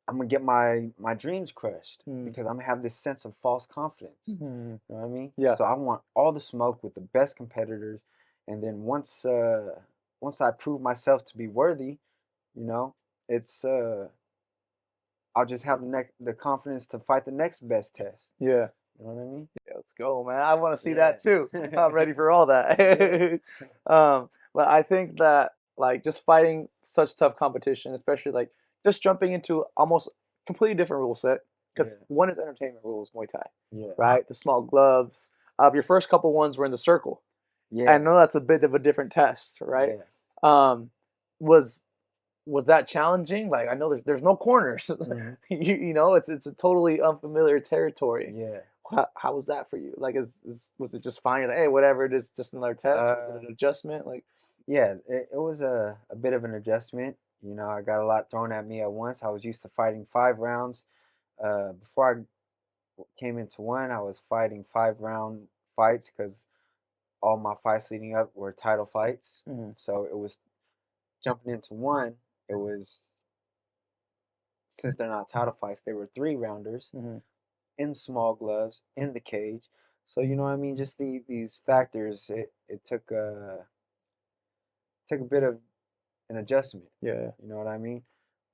I'm gonna get my dreams crushed Mm, because I'm gonna have this sense of false confidence. mm, You know what I mean? yeah, So I want all the smoke with the best competitors, and then once I prove myself to be worthy, you know, it's I'll just have the confidence to fight the next best test. yeah. You know what I mean? Yeah, let's go, man. I want to see Yeah. that too. I'm ready for all Yeah. that. But I think that like just fighting such tough competition, especially like just jumping into almost completely different rule set because Yeah. one is entertainment rules, Muay Thai, Yeah. right? The small gloves. Your first couple ones were in the circle. I Yeah. know that's a bit of a different test, right? Yeah. Um, was was that challenging? Like I know there's no corners. Hmm. You know it's a totally unfamiliar territory. Yeah. How was that for you? Like was it just fine? You're like, hey, whatever it is, just another test. Was it Uh, an adjustment? Like, yeah, it was a bit of an adjustment. You know, I got a lot thrown at me at once. I was used to fighting 5 rounds. Before I came into one, I was fighting 5 round fights because all my fights leading up were title fights. mhm, So it was jumping into one. It was, since they're not title fights, they were 3 rounders mhm, in small gloves in the cage. So you know what I mean. Just these factors. It took a bit of an adjustment. yeah. You know what I mean?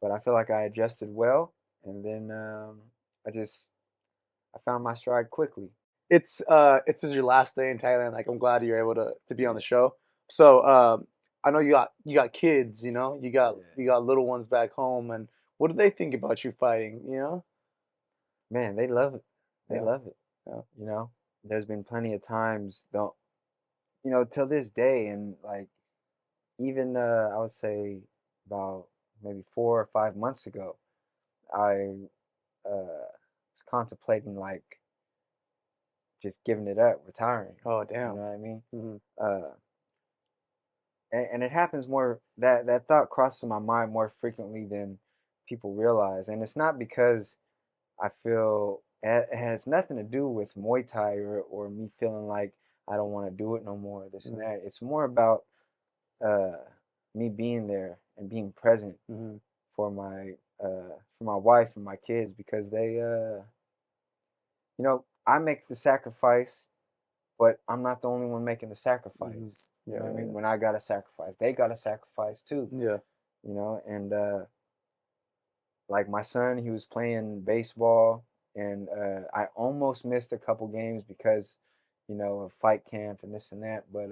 But I feel like I adjusted well, and then I just I found my stride quickly. It's just your last day in Thailand. Like I'm glad you're able to be on Yeah, the show. So I know you got kids. You know yeah. you got little ones back home, and what do they think about you fighting? You know? Man, they love it. They Yeah, love it. yeah. You know, there's been plenty of times, don't you know, till this day, and like even I would say about maybe 4 or 5 months ago, I was contemplating like just giving it up, retiring. Oh You know damn. what I mean? Hmm. Uh, and it happens more, that thought crosses my mind more frequently than people realize, and it's not because I feel it has nothing to do with Muay Thai, or me feeling like I don't want to do it no more, this and Hmm. that. It's more about uh, me being there and being present Hmm. for my wife and my kids, because they you know, I make the sacrifice, but I'm not the only one making the Hmm. sacrifice. You Yeah, know what I yeah, mean? yeah. When I got to sacrifice, they got to sacrifice too. Yeah. You know, and like my son, he was playing baseball, and I almost missed a couple games because, you know, of fight camp and this and that, but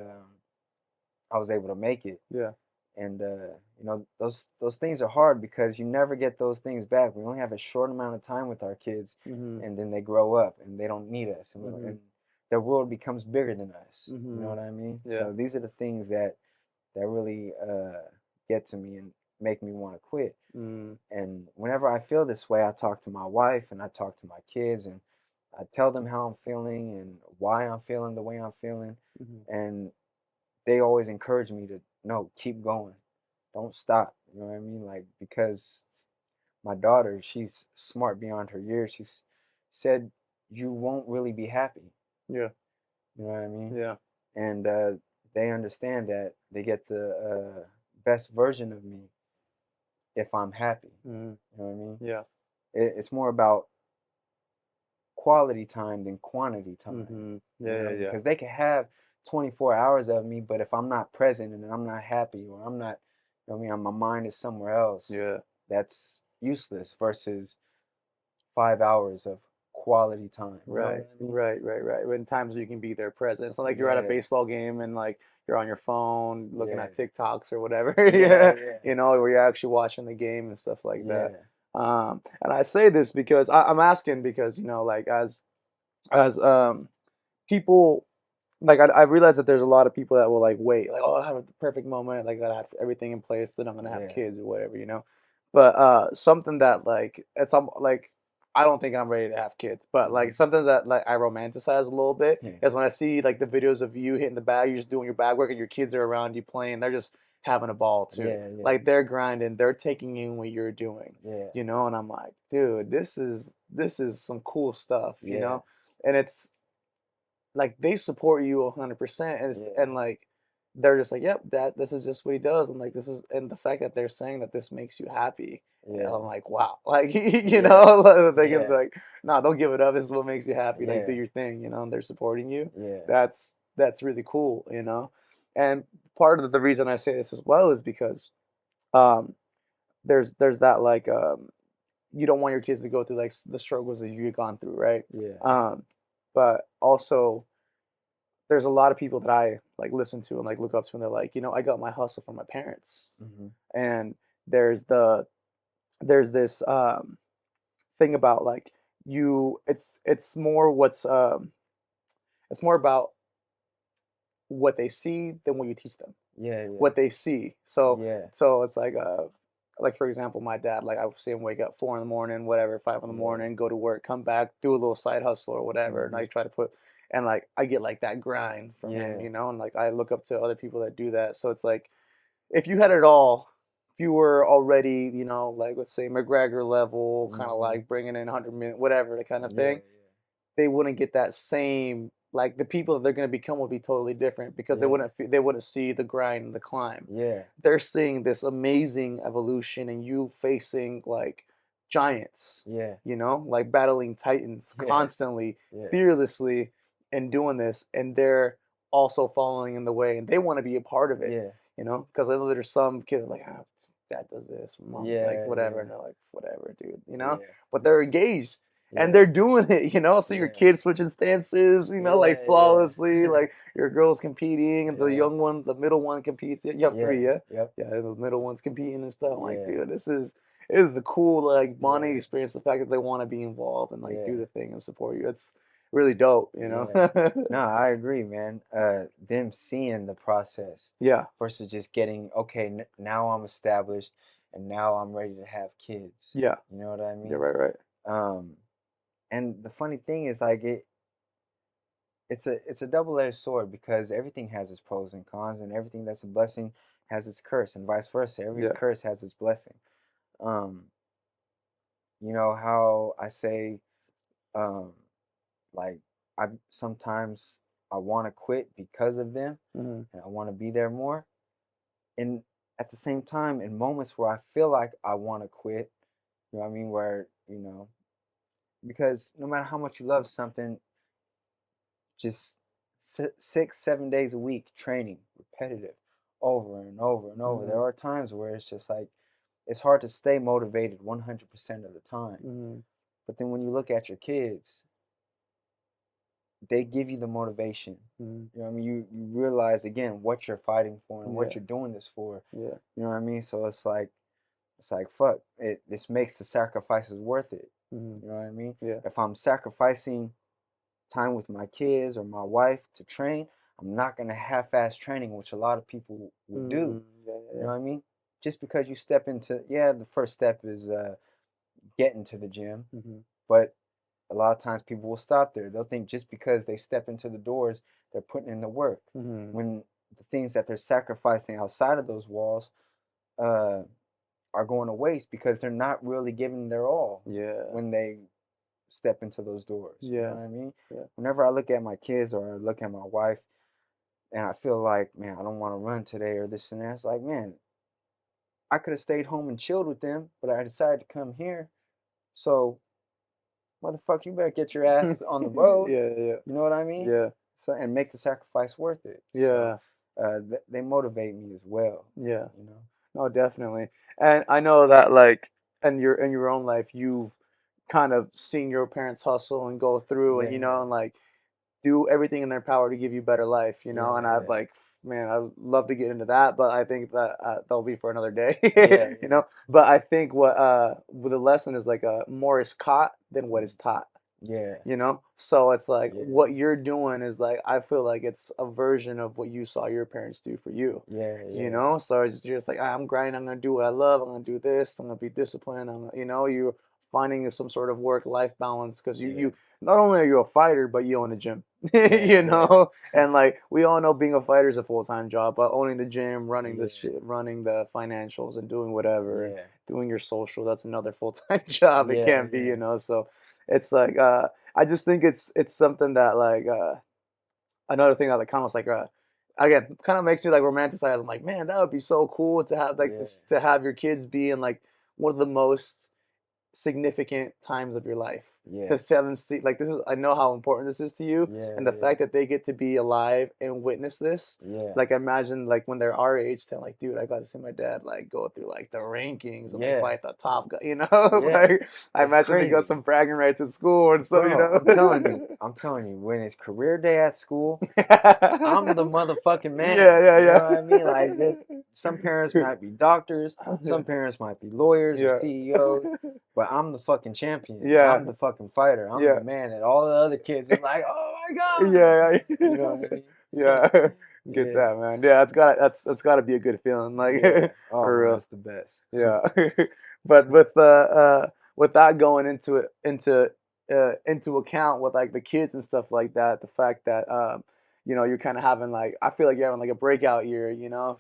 I was able to make it. Yeah. And you know, those things are hard because you never get those things back. We only have a short amount of time with our kids, Hmm. and then they grow up and they don't need us, Hmm. and their world becomes bigger than us. You know Hmm. what I mean? Yeah. So these are the things that really get to me and make me want to quit. Mm. And whenever I feel this way, I talk to my wife and I talk to my kids, and I tell them how I'm feeling and why I'm feeling the way I'm feeling. Hmm. And they always encourage me to, no, keep going. Don't stop. You know what I mean? Like, because my daughter, she's smart beyond her years. She's said, you won't really be happy. Yeah. You know what I mean? Yeah. And they understand that they get the best version of me if I'm happy. Hmm. You know what I mean? Yeah. It's more about quality time than quantity time. Hmm. You Yeah. Yeah. know, Yeah. because they can have 24 hours of me, but if I'm not present and I'm not happy, or I'm not, you know what I mean, my mind is somewhere else, Yeah. that's useless versus 5 hours of quality time. You know Right, what I mean? right. When times where you can be there present. It's not like you're at a Yeah, baseball game and like you're on your phone looking yeah, at TikToks or whatever. yeah, Yeah, yeah, you know, where you're actually watching the game and stuff like that. yeah. And I say this because I'm asking because like as people like I realize that there's a lot of people that will like wait like oh I have the perfect moment like I gotta have everything in place then I'm gonna have Yeah. kids or whatever. But something that like it's like I don't think I'm ready to have kids but like Hmm. something that like I romanticize a little bit Yeah. is when I see like the videos of you hitting the bag, you're just doing your bag work and your kids are around you playing, they're just having a ball too, Yeah. Yeah. like they're grinding, they're taking in what you're doing, Yeah. and I'm like dude, this is some cool stuff. Yeah. And it's like they support you 100% and Yeah. like they're just like yep that this is just what he does and like this is and the fact that they're saying that this makes you happy, and Yeah. I'm like wow like Yeah. they can be Yeah. like no don't give it up, this is what makes you happy, like do Yeah. your thing, and they're supporting you. Yeah. That's really cool. And part of the reason I say this as well is because um there's that like you don't want your kids to go through like the struggles that you've gone through, right? Yeah. um but also there's a lot of people that I like listen to and like look up to, and they're like, I got my hustle from my parents. Hmm. And there's this thing about like it's more it's more about what they see than what you teach them. Yeah, yeah, What they see. So yeah, so it's like for example, my dad, like I would see him wake up 4 in the morning, whatever, 5 in the morning, yeah. go to work, come back, do a little side hustle or whatever, and Hmm. I try to put and like I get like that grind from him, Yeah. and like I look up to other people that do that. So it's like if you had it all, if you were already, like let's say McGregor level, kind of Hmm. like bringing in 100 million, whatever, the kind of Yeah, thing, they wouldn't get that same like the people that they're going to become would be totally different because yeah, they wouldn't see the grind and the climb. yeah, They're seeing this amazing evolution and you facing like giants, yeah, like battling titans yeah, constantly, yeah, fearlessly, and doing this, and they're also following in the way, and they want to be a part of it, yeah, because I know there's some kids like, dad does this, mom's like yeah, whatever, yeah, and they're like whatever, dude, yeah, but they're engaged and yeah, they're doing it, so your yeah, kids switching stances, like yeah, flawlessly, yeah, like your girl's competing and the yeah, young one, the middle one competes. You have yeah, three, yeah? yep, Yeah, the middle one's competing and stuff. I'm like, yeah, dude, this is a cool like bonding yeah, experience. The fact that they want to be involved and like do yeah, the thing and support you. It's really dope. yeah. No, I agree, man. Them seeing the process Yeah, versus just getting, okay, now I'm established and now I'm ready to have kids. yeah, You know what I you're mean? right, right. Um, and the funny thing is like it's a double-edged sword because everything has its pros and cons, and everything that's a blessing has its curse, and vice versa. Every Yeah, curse has its blessing. Um, you know how I say, um, like I sometimes I want to quit because of them, hmm and I want to be there more. And at the same time, in moments where I feel like I want to quit, you know what I mean, where because no matter how much you love something, just 6, 7 days a week training, repetitive, over and over and over. hmm There are times where it's just like it's hard to stay motivated 100% of the time. hmm But then when you look at your kids, they give you the motivation. hmm You know what I mean? You realize again what you're fighting for and what Yeah, you're doing this for. yeah, You know what I mean? So it's like fuck it. This makes the sacrifices worth it. hmm You know what I mean? yeah, If I'm sacrificing time with my kids or my wife to train, I'm not gonna half-ass training, which a lot of people would do. yeah, You yeah, know what I mean? Just because you step into, yeah, the first step is getting to the gym, yeah. hmm but a lot of times people will stop there. They'll think just because they step into the doors, they're putting in the work. hmm When the things that they're sacrificing outside of those walls uh, are going to waste because they're not really giving their all Yeah, when they step into those doors. You know yeah, what I mean? yeah. Whenever I look at my kids or I look at my wife and I feel like, man, I don't want to run today or this and that, it's like, man, I could have stayed home and chilled with them, but I decided to come here. So, motherfucker, you better get your ass on the road. Yeah, yeah, You know what I mean? yeah, So, and make the sacrifice worth it. So, yeah, they motivate me as well. yeah. You know? No, definitely. And I know that like in your own life, you've kind of seen your parents hustle and go through, and Yeah, and like do everything in their power to give you better life. yeah, And I've yeah, like, man, I'd love to get into that, but I think that that'll be for another day. yeah, you yeah, know. But I think what the lesson is like more is caught than what mm, is taught. yeah, So it's like yeah, what you're doing is like I feel like it's a version of what you saw your parents do for you. yeah, yeah, So you're just like, I'm grinding, I'm gonna do what I love, I'm gonna do this, I'm gonna be disciplined, you're finding some sort of work life balance because you yeah, not only are you a fighter but you own a gym. yeah, yeah, And like we all know being a fighter is a full-time job, but owning the gym, running the yeah, shit, running the financials and doing whatever and yeah, doing your social, that's another full-time job. It yeah, can't be, yeah, so it's like I just think it's something that like another thing that like kind of like again kind of makes me like romanticize. I'm like, man, that would be so cool to have like yeah, this to have your kids be in like one of the most significant times of your life. Yeah. to see them see like this is I know how important this is to you, Yeah. and the Yeah. fact that they get to be alive and witness this. Yeah. Like imagine like when they're our age, they're like, dude, I got to see my dad like go through like the rankings and like Yeah. fight the top guy, Yeah. like I It's imagine they got crazy. some bragging rights at school or something, Bro, I'm telling you, when it's career day at school, I'm the motherfucking man. Yeah, You know yeah, what I mean? Like, some parents yeah. might be doctors, some parents might be lawyers or Yeah. CEOs, but I'm the fucking champion. Yeah. I'm the fucking fighter. I'm the Yeah. man that all the other kids are like, oh my God. Yeah. You know what I mean? Yeah. Get Yeah, that, man. Yeah, that's gotta be a good feeling, like yeah. Oh for man, real. it's the best. Yeah. But with that going into it into account with like the kids and stuff like that, the fact that you're kind of having like I feel like you're having like a breakout year,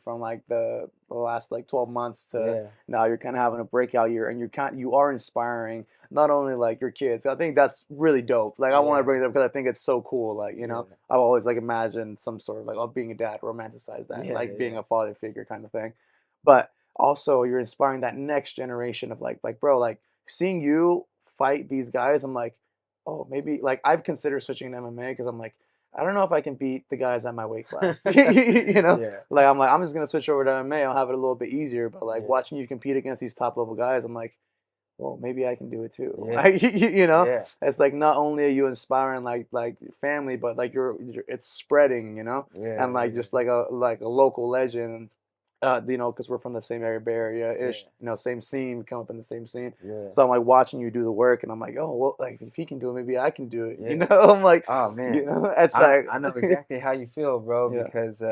from like the last like 12 months to Yeah, now you're kind of having a breakout year and you are inspiring not only like your kids. I think that's really dope. Like I want to yeah, bring it up because I think it's so cool. Like, yeah, I've always like imagined some sort of like oh being a dad, romanticize that, yeah, like being yeah, a father figure kind of thing. But also you're inspiring that next generation of like bro, like seeing you fight these guys, I'm like, oh maybe like I've considered switching to MMA because I'm like, I don't know if I can beat the guys at my weight class. yeah, Like I'm like I'm just gonna switch over to MMA. I'll have it a little bit easier. But like yeah, watching you compete against these top level guys, I'm like, well, maybe I can do it too. yeah, Like yeah, it's like not only are you inspiring like family, but like it's spreading, yeah, and like yeah, just like a local legend. Because we're from the same area, Bay Area yeah, ish, same scene, we come up in the same scene. yeah, So I'm like watching you do the work, and I'm like, oh well, like if he can do it, maybe I can do it. yeah. I'm like, Oh man, it's like, I know exactly how you feel, bro, yeah, because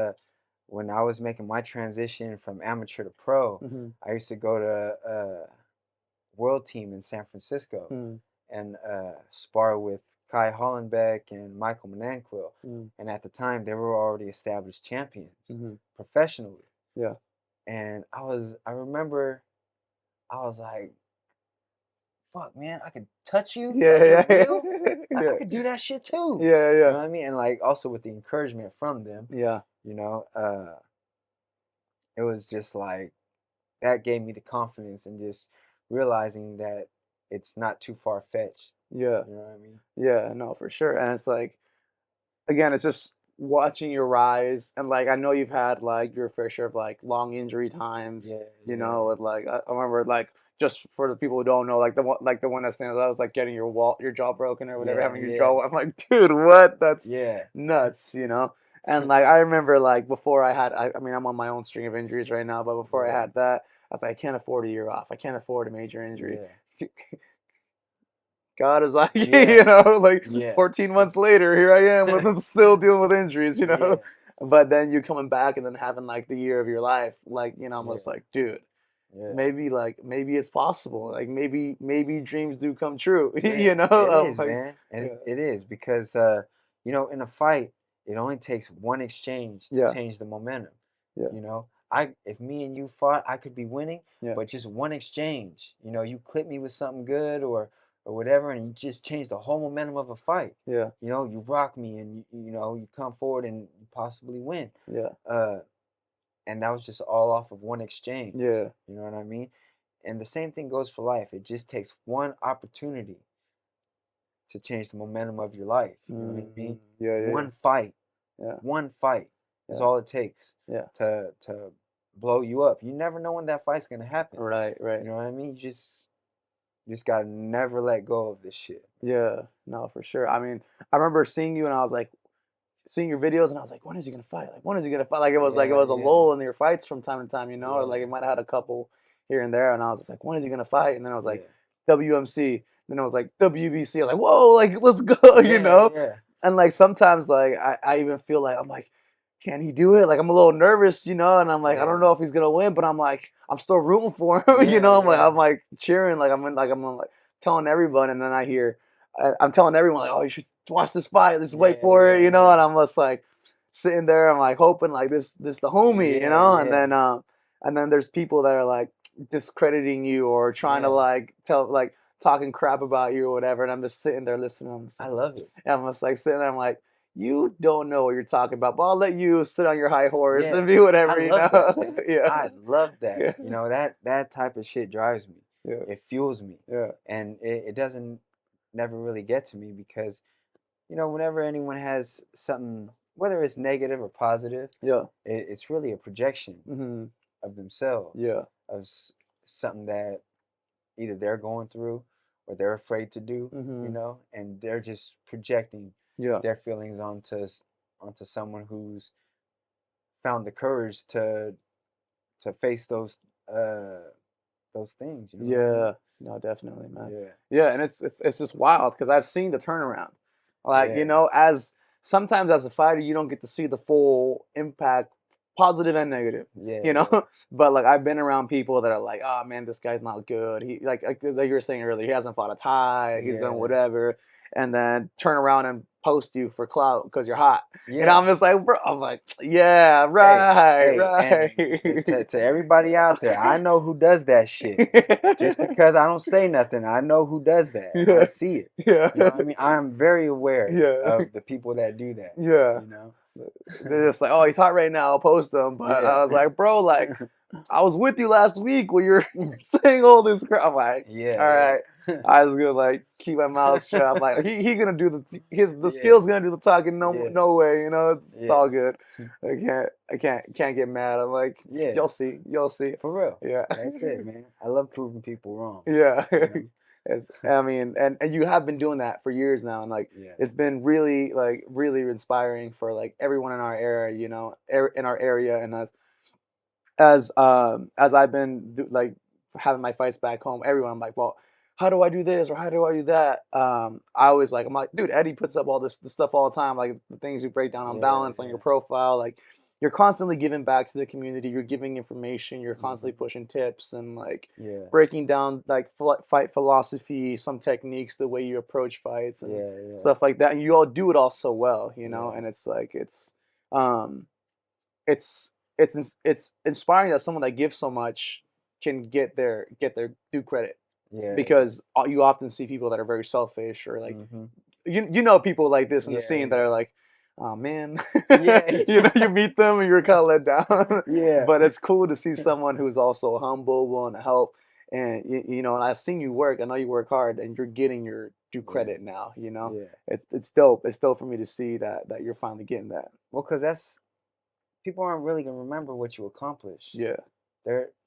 when I was making my transition from amateur to pro, hmm I used to go to world team in San Francisco hmm and spar with Kai Hollenbeck and Michael Mananquil. hmm And at the time, they were already established champions hmm professionally. yeah, And I remember I was like, fuck, man, I could touch you like you're yeah, yeah, real. I yeah, could do that shit too. yeah, You yeah, know what I mean? And like also with the encouragement from them, yeah, you know, it was just like that gave me the confidence and just realizing that it's not too far fetched. yeah, You know what I mean? yeah. No, for sure. And it's like again, it's just watching your rise, and like I know you've had like your fair share of like long injury times, Yeah, yeah, with like I remember like just for the people who don't know, like the one that stands out was like getting your jaw broken or whatever, yeah, having your yeah, jaw. I'm like, dude, what? That's yeah, nuts. And like I remember like before I mean I'm on my own string of injuries right now, but before I yeah, had that, I was like, I can't afford a year off. I can't afford a major injury. yeah, God is like, yeah, like yeah, 14 months later, here I am with still dealing with injuries. yeah, But then you coming back and then having like the year of your life, like, I'm yeah, just like, dude, yeah, maybe it's possible. Like maybe dreams do come true. yeah. It I'm is, like, man, and yeah, it is because in a fight, it only takes one exchange to yeah, change the momentum. yeah, If me and you fought, I could be winning, yeah, but just one exchange, you clip me with something good or whatever, and you just change the whole momentum of a fight. yeah, You rock me, and you come forward and you possibly win. yeah, Uh, and that was just all off of one exchange. yeah. You know what I mean? And the same thing goes for life. It just takes one opportunity to change the momentum of your life. You know what I Hmm. mean? Yeah, yeah, One fight, yeah, one fight is yeah, all it takes yeah. to blow you up. You never know when that fight's gonna happen. Right, right. You know what I mean? You just gotta never let go of this shit. Yeah, no, for sure. I mean, I remember seeing you and I was like, seeing your videos and I was like, when is he gonna fight? Like, when is he gonna fight? Like it Yeah, was a yeah, lull in your fights from time to time, or like yeah, it might have had a couple here and there, and I was just like, when is he gonna fight? And then I was like, yeah, WMC. Then I was like, WBC. I was like, whoa, like let's go, yeah, yeah, And like sometimes like I even feel like I'm like, can he do it? Like I'm a little nervous, and I'm like, I don't yeah, know if he's gonna win, but I'm like, I'm still rooting for him, yeah, yeah, I'm like cheering, like I'm telling everyone, and then I'm telling everyone like, oh, you should watch this fight, let's wait yeah, for it, yeah, and yeah, I'm just like sitting there, I'm like hoping like this the homie, yeah, yeah, and then there's people that are like discrediting you or trying to yeah. like tell like talking crap about you or whatever, and I'm just sitting there listening. I love it. I'm just like sitting there. I'm like, you don't know what you're talking about, but I'll let you sit on your high horse Yeah, and be I whatever, love that, man. Yeah, I love that. yeah, That type of shit drives me. yeah, It fuels me, yeah, and it doesn't never really get to me because whenever anyone has something, whether it's negative or positive, Yeah. it's really a projection Mm-hmm. of themselves, Yeah. of something that either they're going through or they're afraid to do, Mm-hmm. and they're just projecting Yeah. their feelings onto someone who's found the courage to face uh those things. You know what I mean? Yeah, no, definitely, man. Yeah, Yeah, and it's just wild because I've seen the turnaround. Like, yeah, as sometimes as a fighter, you don't get to see the full impact, positive and negative, yeah, you know. yeah, But like I've been around people that are like, oh man, this guy's not good. He like you were saying earlier, he hasn't fought a tie. He's been yeah, whatever, and then turn around and post you for clout because you're hot. And yeah. I'm just like, bro, I'm like, yeah, Hey, right, hey, and right. to everybody out there, I know who does that shit. Just because I don't say nothing, I know who does that. I Yeah, see it. yeah, You know what I mean? I am very aware yeah, of the people that do that. yeah. You know? They're just like, oh, he's hot right now. I'll post him. But Yeah. I was like, bro, like, I was with you last week when you're saying all this crap. I'm like, Yeah, all right. yeah. I was gonna like keep my mouth shut. I'm like, he gonna do the Yeah, skill's gonna do the talking. No, yeah, no way. It's yeah, all good. I can't get mad. I'm like, yeah. you'll see. For real. Yeah. That's it, man. I love proving people wrong. Yeah. You know? I mean, and you have been doing that for years now, and like Yeah, it's been really really inspiring for like everyone in our era, in our area, and as I've been like having my fights back home, everyone I'm like, well, how do I do this or how do I do that? I always like I'm like, dude, Eddie puts up all this stuff all the time, like the things you break down on yeah, balance on your yeah. profile, like you're constantly giving back to the community, you're giving information, you're constantly Hmm. pushing tips and like Yeah, breaking down like fight philosophy, some techniques, the way you approach fights and yeah, yeah, stuff like that, and you all do it all so well, yeah, and it's like um it's it's inspiring that someone that gives so much can get their due credit yeah, yeah. because you often see people that are very selfish or like Hmm. people like this in the Yeah, scene that are yeah. like, oh man, Yeah, you meet them and you're kind of let down. yeah, But it's cool to see someone who's also humble, willing to help, and and I've seen you work. I know you work hard, and you're getting your due yeah, credit now. yeah. It's dope. It's dope for me to see that you're finally getting that. Well, because that's people aren't really gonna remember what you accomplish. Yeah.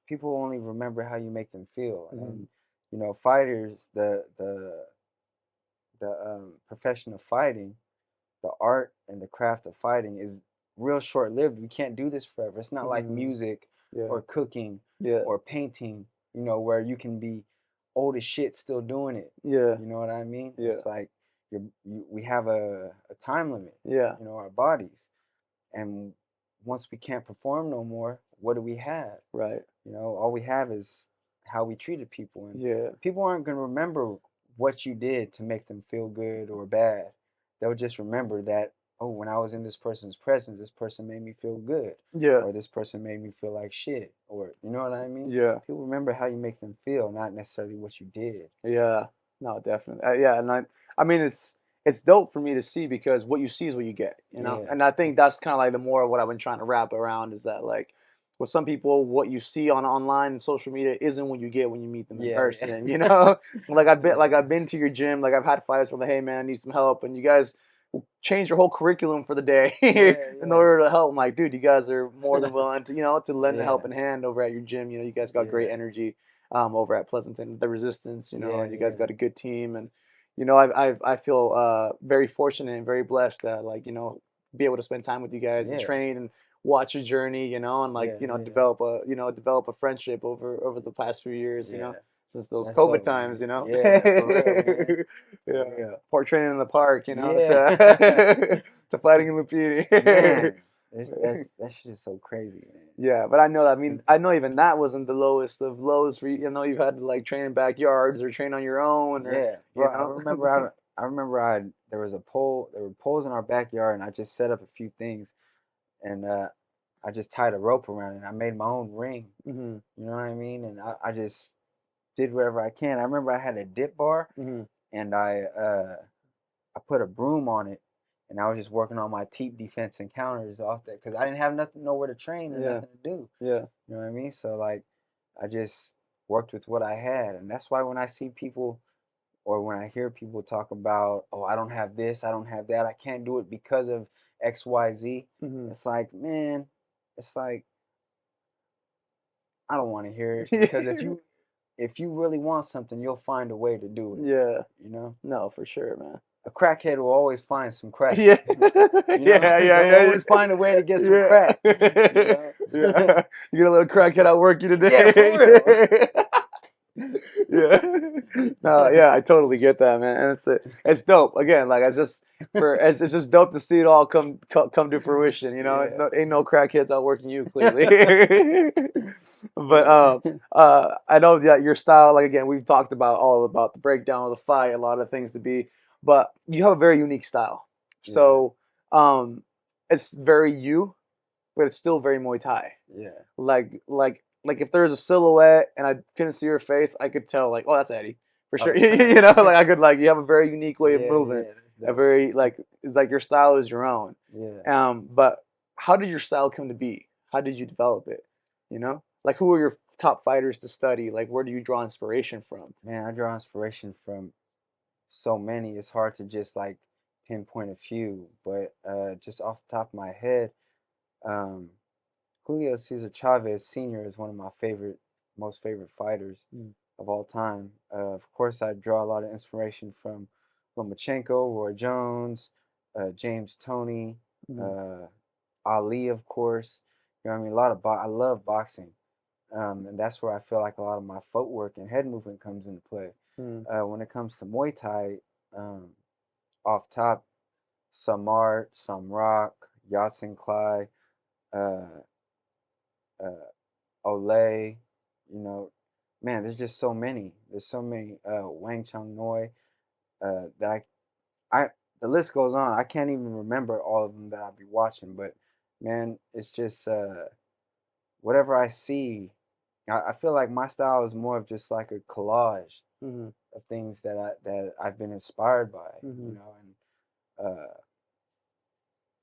People only remember how you make them feel, Hmm. and fighters, the profession of fighting, the art and the craft of fighting is real short lived. We can't do this forever. It's not like Hmm. music Yeah. or cooking Yeah. or painting, where you can be old as shit still doing it. Yeah. You know what I mean? Yeah. It's like we have a time limit, Yeah. our bodies. And once we can't perform no more, what do we have? Right. All we have is how we treated people. And Yeah. people aren't going to remember what you did to make them feel good or bad. They'll just remember that, oh, when I was in this person's presence, this person made me feel good, Yeah. or this person made me feel like shit, or you know what I mean? Yeah. People remember how you make them feel, not necessarily what you did. Yeah. No, definitely. Yeah, and I mean, it's dope for me to see because what you see is what you get, Yeah. And I think that's kind of like the more of what I've been trying to wrap around is that like with some people, what you see on online and social media isn't what you get when you meet them in Yeah, person, yeah. like I've been to your gym, like I've had fighters where like, hey man, I need some help, and you guys change your whole curriculum for the day Yeah, in yeah. order to help. I'm like, dude, you guys are more than willing to to lend a Yeah, helping hand over at your gym. You guys got great yeah, energy over at Pleasanton, the Resistance, yeah, and you guys yeah, got a good team, and I feel very fortunate and very blessed that like be able to spend time with you guys and yeah, train and watch your journey, and like yeah, yeah, develop a friendship over the past few years, yeah. since those That's COVID dope, times, man. Yeah, for real, man. yeah, For real. for training in the park, Yeah. to fighting in Lupini. Man, that shit is so crazy, Yeah, but I know that. I man. mean, I know even that wasn't the lowest of lows for you. You've had to like train in backyards or train on your own, or Yeah, you bro. know. I remember there was a pole. There were poles in our backyard, and I just set up a few things, and I just tied a rope around it. And I made my own ring. Hmm. You know what I mean? And I just did whatever I can. I remember I had a dip bar, Hmm. and I put a broom on it, and I was just working on my teep defense and counters off that because I didn't have nothing, nowhere to train and Yeah. nothing to do. Yeah. You know what I mean? So like, I just worked with what I had, and that's why when I see people or when I hear people talk about, oh, I don't have this, I don't have that, I can't do it because of XYZ, Hmm. it's like, man, it's like I don't want to hear it, because if you really want something, you'll find a way to do it. Yeah. You know, No, for sure, man. a crackhead will always find some crack. Yeah. You know, Yeah, yeah, they'll yeah, always find a way to get some yeah. crack. You Yeah. know, Yeah. You get a little crackhead outwork you yeah, for real. today. Yeah. No, yeah, I totally get that, man. And it's dope. Again, like I just it's just dope to see it all come to fruition, you know. Yeah. No, ain't no crackheads outworking you clearly. But I know that your style, like again, we've talked about all about the breakdown of the fight, a lot of things to be, but you have a very unique style. Yeah. So um it's very you, but it's still very Muay Thai. Yeah. Like if there's a silhouette and I couldn't see your face, I could tell like, oh, that's Eddie for sure. Oh, You know, like I could like you have a very unique way of yeah, moving, yeah, that's a dope. very like your style is your own. Yeah. But how did your style come to be? How did you develop it? You know, like who are your top fighters to study? Like where do you draw inspiration from? Man, I draw inspiration from so many. It's hard to just like pinpoint a few, but just off the top of my head, um, Julio Cesar Chavez Sr. is one of my most favorite fighters Mm, of all time. Of course, I draw a lot of inspiration from Lomachenko, Roy Jones, James Toney, mm, uh, Ali, of course. You know what I mean? A lot of I love boxing, and that's where I feel like a lot of my footwork and head movement comes into play. mm, When it comes to Muay Thai, um, off top, Samart, Samrak, Yatsen Klai, uh, uh, Olay, you know, man, there's just so many. There's so many. Wang Chung Noi. That I, the list goes on. I can't even remember all of them that I'll be watching, but man, it's just whatever I see. I feel like my style is more of just like a collage mm, of things that I've been inspired by, you mm, know,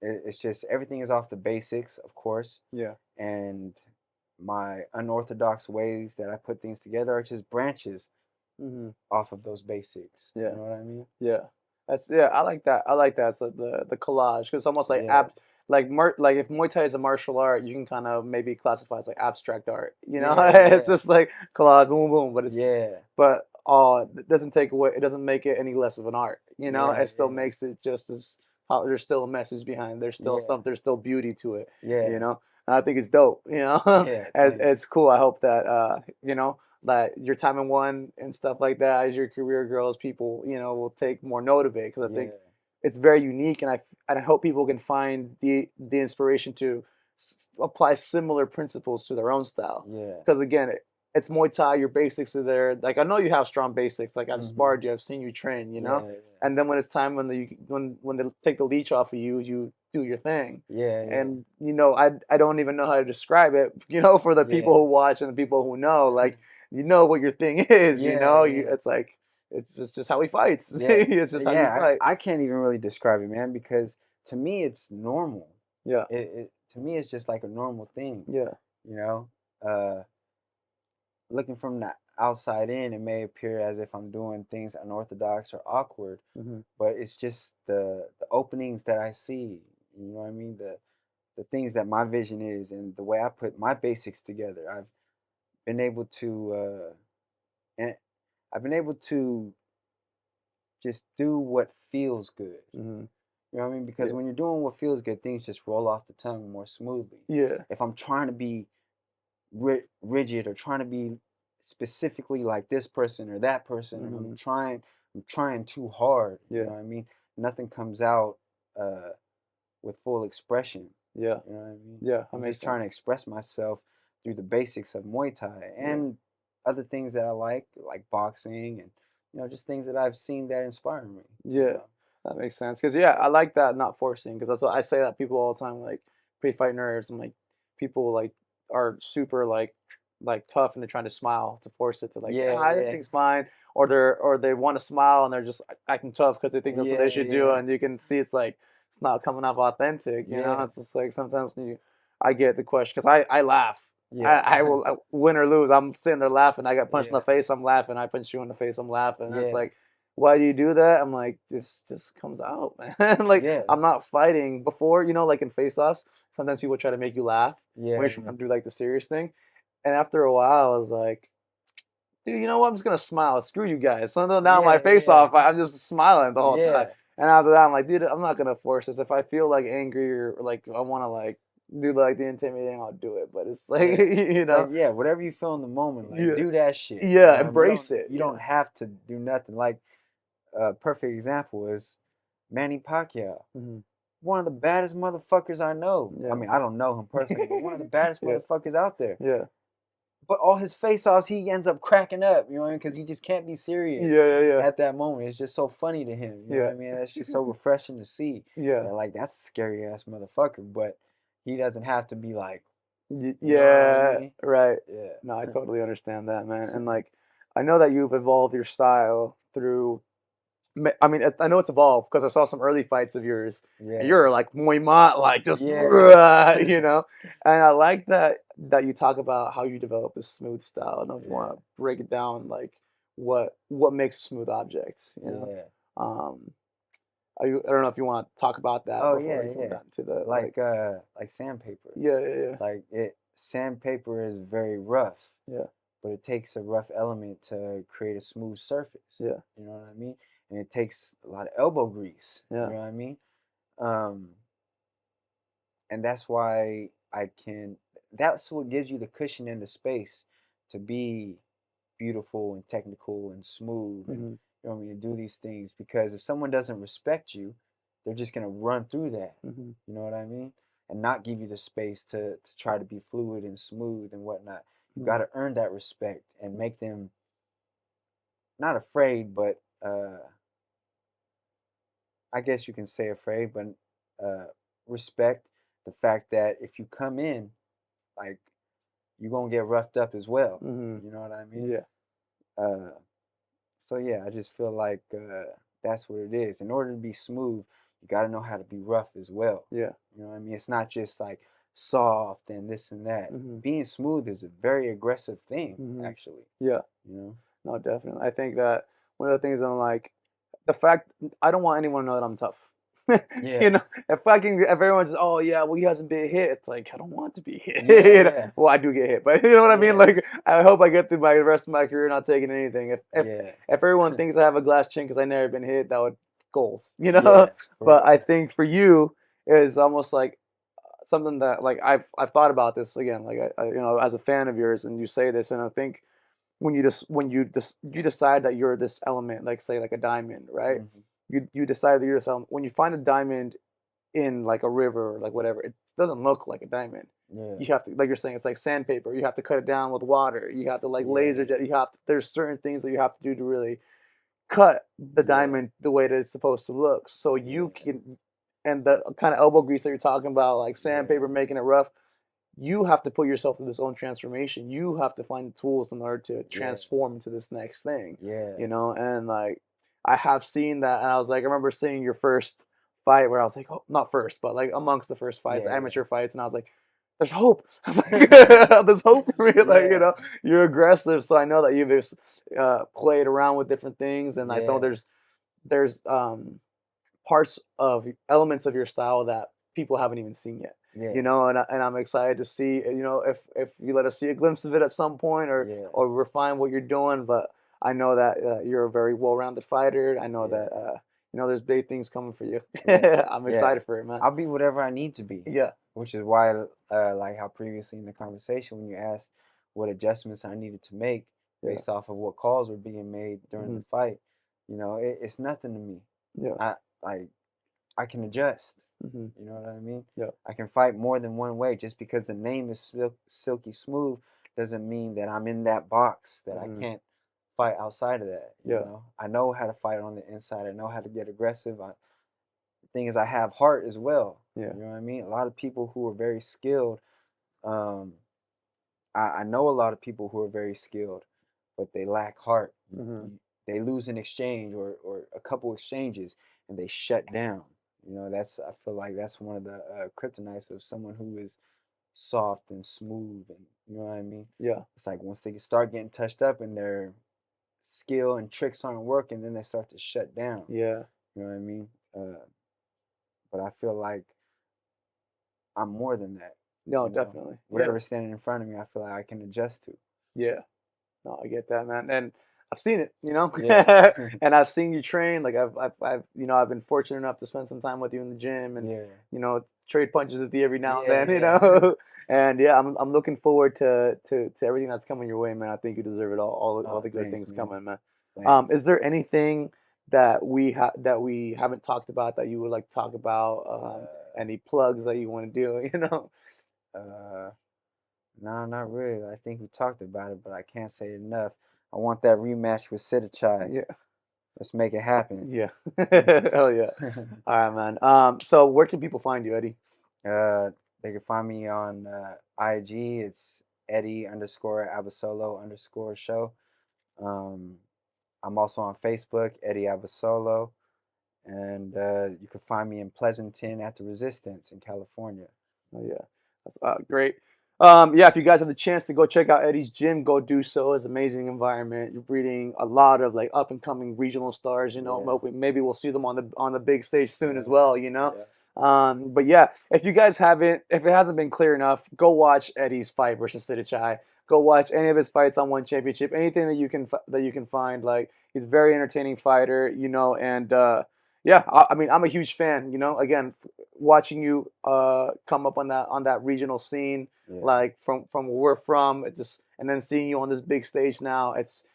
and it's just everything is off the basics, of course, yeah. and my unorthodox ways that I put things together are just branches Mm-hmm. off of those basics. You Yeah. know what I mean? Yeah, that's yeah. I like that. I like that. So the collage, because it's almost like Yeah, like if Muay Thai is a martial art, you can kind of maybe classify as like abstract art. You know, yeah, it's yeah, just like collage, boom, boom. yeah, But it doesn't take away. It doesn't make it any less of an art. You know, yeah, it still yeah, makes it just as how there's still a message behind. There's still yeah, something. There's still beauty to it. You yeah, know, and I think it's dope. You know, yeah. as Thanks. it's cool. I hope that you know that your time in one and stuff like that as your career grows, people will take more note of it because I think Yeah, it's very unique, and I hope people can find the inspiration to apply similar principles to their own style. yeah. Because again, it's Muay Thai. Your basics are there. Like I know you have strong basics. Like I've Mhm. sparred you. I've seen you train. Yeah, yeah, And then when it's time when they take the leech off of you, you do your thing. yeah, yeah, And I don't even know how to describe it. For the people yeah, who watch and the people who know, like what your thing is. yeah, yeah. It's like it's just how he fights. Yeah, It's just how you yeah. fight. I can't even really describe it, man, because to me it's normal. Yeah, It to me it's just like a normal thing, yeah, you know. Uh, Looking from the outside in, it may appear as if I'm doing things unorthodox or awkward, hmm, but it's just the openings that I see. You know what I mean? The things that my vision is, and the way I put my basics together. I've been able to and I've been able to just do what feels good. hmm, You know what I mean? Because yeah, when you're doing what feels good, things just roll off the tongue more smoothly. yeah, If I'm trying to be rigid or trying to be specifically like this person or that person, or hmm, I'm trying too hard. You know yeah, what I mean? Nothing comes out uh, with full expression. yeah, You know what I mean? yeah. That I'm makes just sense. trying to express myself through the basics of Muay Thai Yeah, and other things that I like boxing and just things that I've seen that inspire me. You yeah. know? That makes sense. Because yeah, I like that not forcing. Because that's what I say that people all the time like pre-fight nerves and like people like are super like tough and they're trying to smile to force it to like Yeah, yeah, everything's fine, or they want to smile and they're just acting tough because they think that's what they yeah, should do, yeah, and you can see it's like it's not coming off authentic. yeah, It's just like sometimes I get the question because I laugh. yeah, I will win or lose. I'm sitting there laughing. I got punched in yeah, the face. I'm laughing. I punch you in the face. I'm laughing. And it's yeah, like why do you do that? I'm like, this just comes out, man. Like Yeah, I'm not fighting. Before, like in face-offs, sometimes people try to make you laugh when yeah, you're trying to do like the serious thing. And after a while, I was like, dude, you know what? I'm just gonna smile. Screw you guys. So now my yeah, face yeah, off, I'm just smiling the whole time. yeah, And after that, I'm like, dude, I'm not gonna force this. If I feel like angry or like I want to like do like the intimidating, I'll do it. But it's like, yeah. It's like, you know, yeah, whatever you feel in the moment, like yeah, do that shit. yeah, embrace it. You Yeah, don't have to do nothing. Like a perfect example is Manny Pacquiao. hmm One of the baddest motherfuckers I know. I yeah, mean, I don't know him personally, but one of the baddest yeah, motherfuckers out there. yeah, But all his face-offs, he ends up cracking up, you know what I mean? Because he just can't be serious yeah, yeah, at that moment. It's just so funny to him, you know what yeah, I mean? That's just so refreshing to see. yeah, That like that's a scary ass motherfucker, but he doesn't have to be like, you know what I yeah, mean? right. Yeah, No, I totally understand that, man. And like, I know that you've evolved your style through I mean, I know it's evolved because I saw some early fights of yours, and yeah, you're like muy mat, like just yeah, And I like that you talk about how you develop this smooth style. I don't know if you want yeah, to break it down, like what makes a smooth object. yeah. I don't know if you want to talk about that Oh before yeah, we come yeah. down to the like, Like sandpaper. yeah, yeah, Like it sandpaper is very rough, yeah, but it takes a rough element to create a smooth surface. yeah, You know what I mean? And it takes a lot of elbow grease. You yeah, know what I mean? Um, and that's why I can. That's what gives you the cushion and the space to be beautiful and technical and smooth and hmm you know what I mean to do these things. Because if someone doesn't respect you, they're just gonna run through that. hmm You know what I mean? And not give you the space to try to be fluid and smooth and whatnot. You got hmm to earn that respect and make them not afraid, but I guess you can say afraid, but uh, respect the fact that if you come in, like you're gonna get roughed up as well. hmm You know what I mean? yeah, Uh, so yeah, I just feel like that's what it is. In order to be smooth, you got to know how to be rough as well. yeah, You know what I mean? It's not just like soft and this and that. hmm Being smooth is a very aggressive thing, hmm actually. yeah. You know? No, definitely. I think that one of the things I'm like, the fact I don't want anyone to know that I'm tough. Yeah, If everyone says, "Oh yeah, well he hasn't been hit," it's like I don't want to be hit. yeah, yeah, Well, I do get hit, but you know what I mean. yeah, Like I hope I get through my the rest of my career not taking anything. yeah, If everyone thinks I have a glass chin because I never been hit, that would goals. yeah, But right. I think for you is almost like something that like I've thought about this again. Like as a fan of yours, and you say this, and I think when you decide that you're this element, like say like a diamond, right? Hmm. You decide that you're this element. When you find a diamond in like a river or like whatever, it doesn't look like a diamond. Yeah, You have to, like you're saying, it's like sandpaper. You have to cut it down with water. You have to like yeah, laser jet. There's certain things that you have to do to really cut the yeah, diamond the way that it's supposed to look. So you yeah, can, and the kind of elbow grease that you're talking about, like yeah, sandpaper making it rough, you have to put yourself through this own transformation. You have to find the tools in order to yeah, transform into this next thing, yeah, and like I have seen that, and I was like, I remember seeing your first fight where I was like, oh, not first, but like amongst the first fights, yeah, amateur fights, and I was like, there's hope. I was like, yeah, there's hope for me. Like, yeah, you're aggressive, so I know that you've played around with different things, and I know yeah, there's parts of elements of your style that people haven't even seen yet. yeah, And I'm excited to see, if you let us see a glimpse of it at some point, yeah, or refine what you're doing. But I know that you're a very well-rounded fighter. I know yeah, that there's big things coming for you. yeah, I'm yeah. excited for it, man. I'll be whatever I need to be, Yeah, which is why, like how previously in the conversation, when you asked what adjustments I needed to make yeah, based off of what calls were being made during hmm the fight, it's nothing to me. yeah, I like I can adjust. hmm You know what I mean? yeah, I can fight more than one way. Just because the name is Silky Smooth doesn't mean that I'm in that box that I hmm can't fight outside of that. yeah, I know how to fight on the inside. I know how to get aggressive. The thing is, I have heart as well. yeah, You know what I mean? A lot of people who are very skilled. Um, I know a lot of people who are very skilled, but they lack heart. hmm They lose an exchange or a couple exchanges and they shut down. I feel like that's one of the kryptonites of someone who is soft and smooth, and you know what I mean. yeah, It's like once they start getting touched up and they're skill and tricks aren't working, then they start to shut down. Yeah. You know what I mean? But I feel like I'm more than that. No, You know, definitely. Yeah. whatever's standing in front of me, I feel like I can adjust to. Yeah. No, I get that, man. And I've seen it, Yeah. and I've seen you train. Like I've been fortunate enough to spend some time with you in the gym and, Yeah. trade punches with you every now and Yeah. then, Yeah. And yeah, I'm looking forward to everything that's coming your way, man. I think you deserve it all Oh, the good thanks, things man. coming, man. Thanks. Is there anything that we haven't talked about that you would like to talk about? Any plugs that you want to do, Uh, no, not really. I think we talked about it, but I can't say it enough. I want that rematch with Sittichai. Yeah. Let's make it happen. Yeah. Hell yeah. All right, man. So where can people find you, Eddie? Uh, they can find me on IG. It's Eddie underscore Abasolo underscore show. Um, I'm also on Facebook, Eddie Abasolo, and you can find me in Pleasanton at the Resistance in California. Oh yeah, that's great. Yeah, if you guys have the chance to go check out Eddie's gym, go do so. It's an amazing environment. You're breeding a lot of like up and coming regional stars. Yeah, Maybe we'll see them on the big stage soon as yeah, well. yeah, But yeah, if you guys haven't, if it hasn't been clear enough, go watch Eddie's fight versus Sittichai. Go watch any of his fights on One Championship. Anything that you can find. Like he's a very entertaining fighter. And yeah, I mean, I'm a huge fan. Again, watching you come up on that regional scene, yeah. like from where we're from, and then seeing you on this big stage now, it's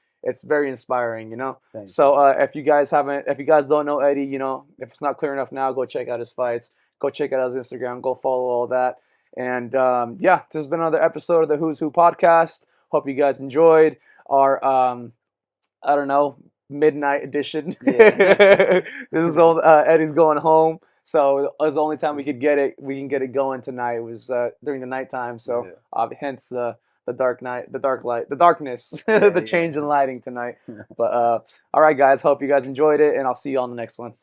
very inspiring. Thank you, So man. if you guys don't know Eddie, if it's not clear enough now, go check out his fights, go check out his Instagram, go follow all that, and yeah, this has been another episode of the Who's Who podcast. Hope you guys enjoyed our I don't know, midnight edition. Yeah, Eddie's going home, so it was the only time we could get it. We can get it going tonight. It was during the nighttime, so yeah, hence the dark night, the dark light, the darkness, yeah, the yeah. change in lighting tonight. But all right, guys, hope you guys enjoyed it, and I'll see you on the next one.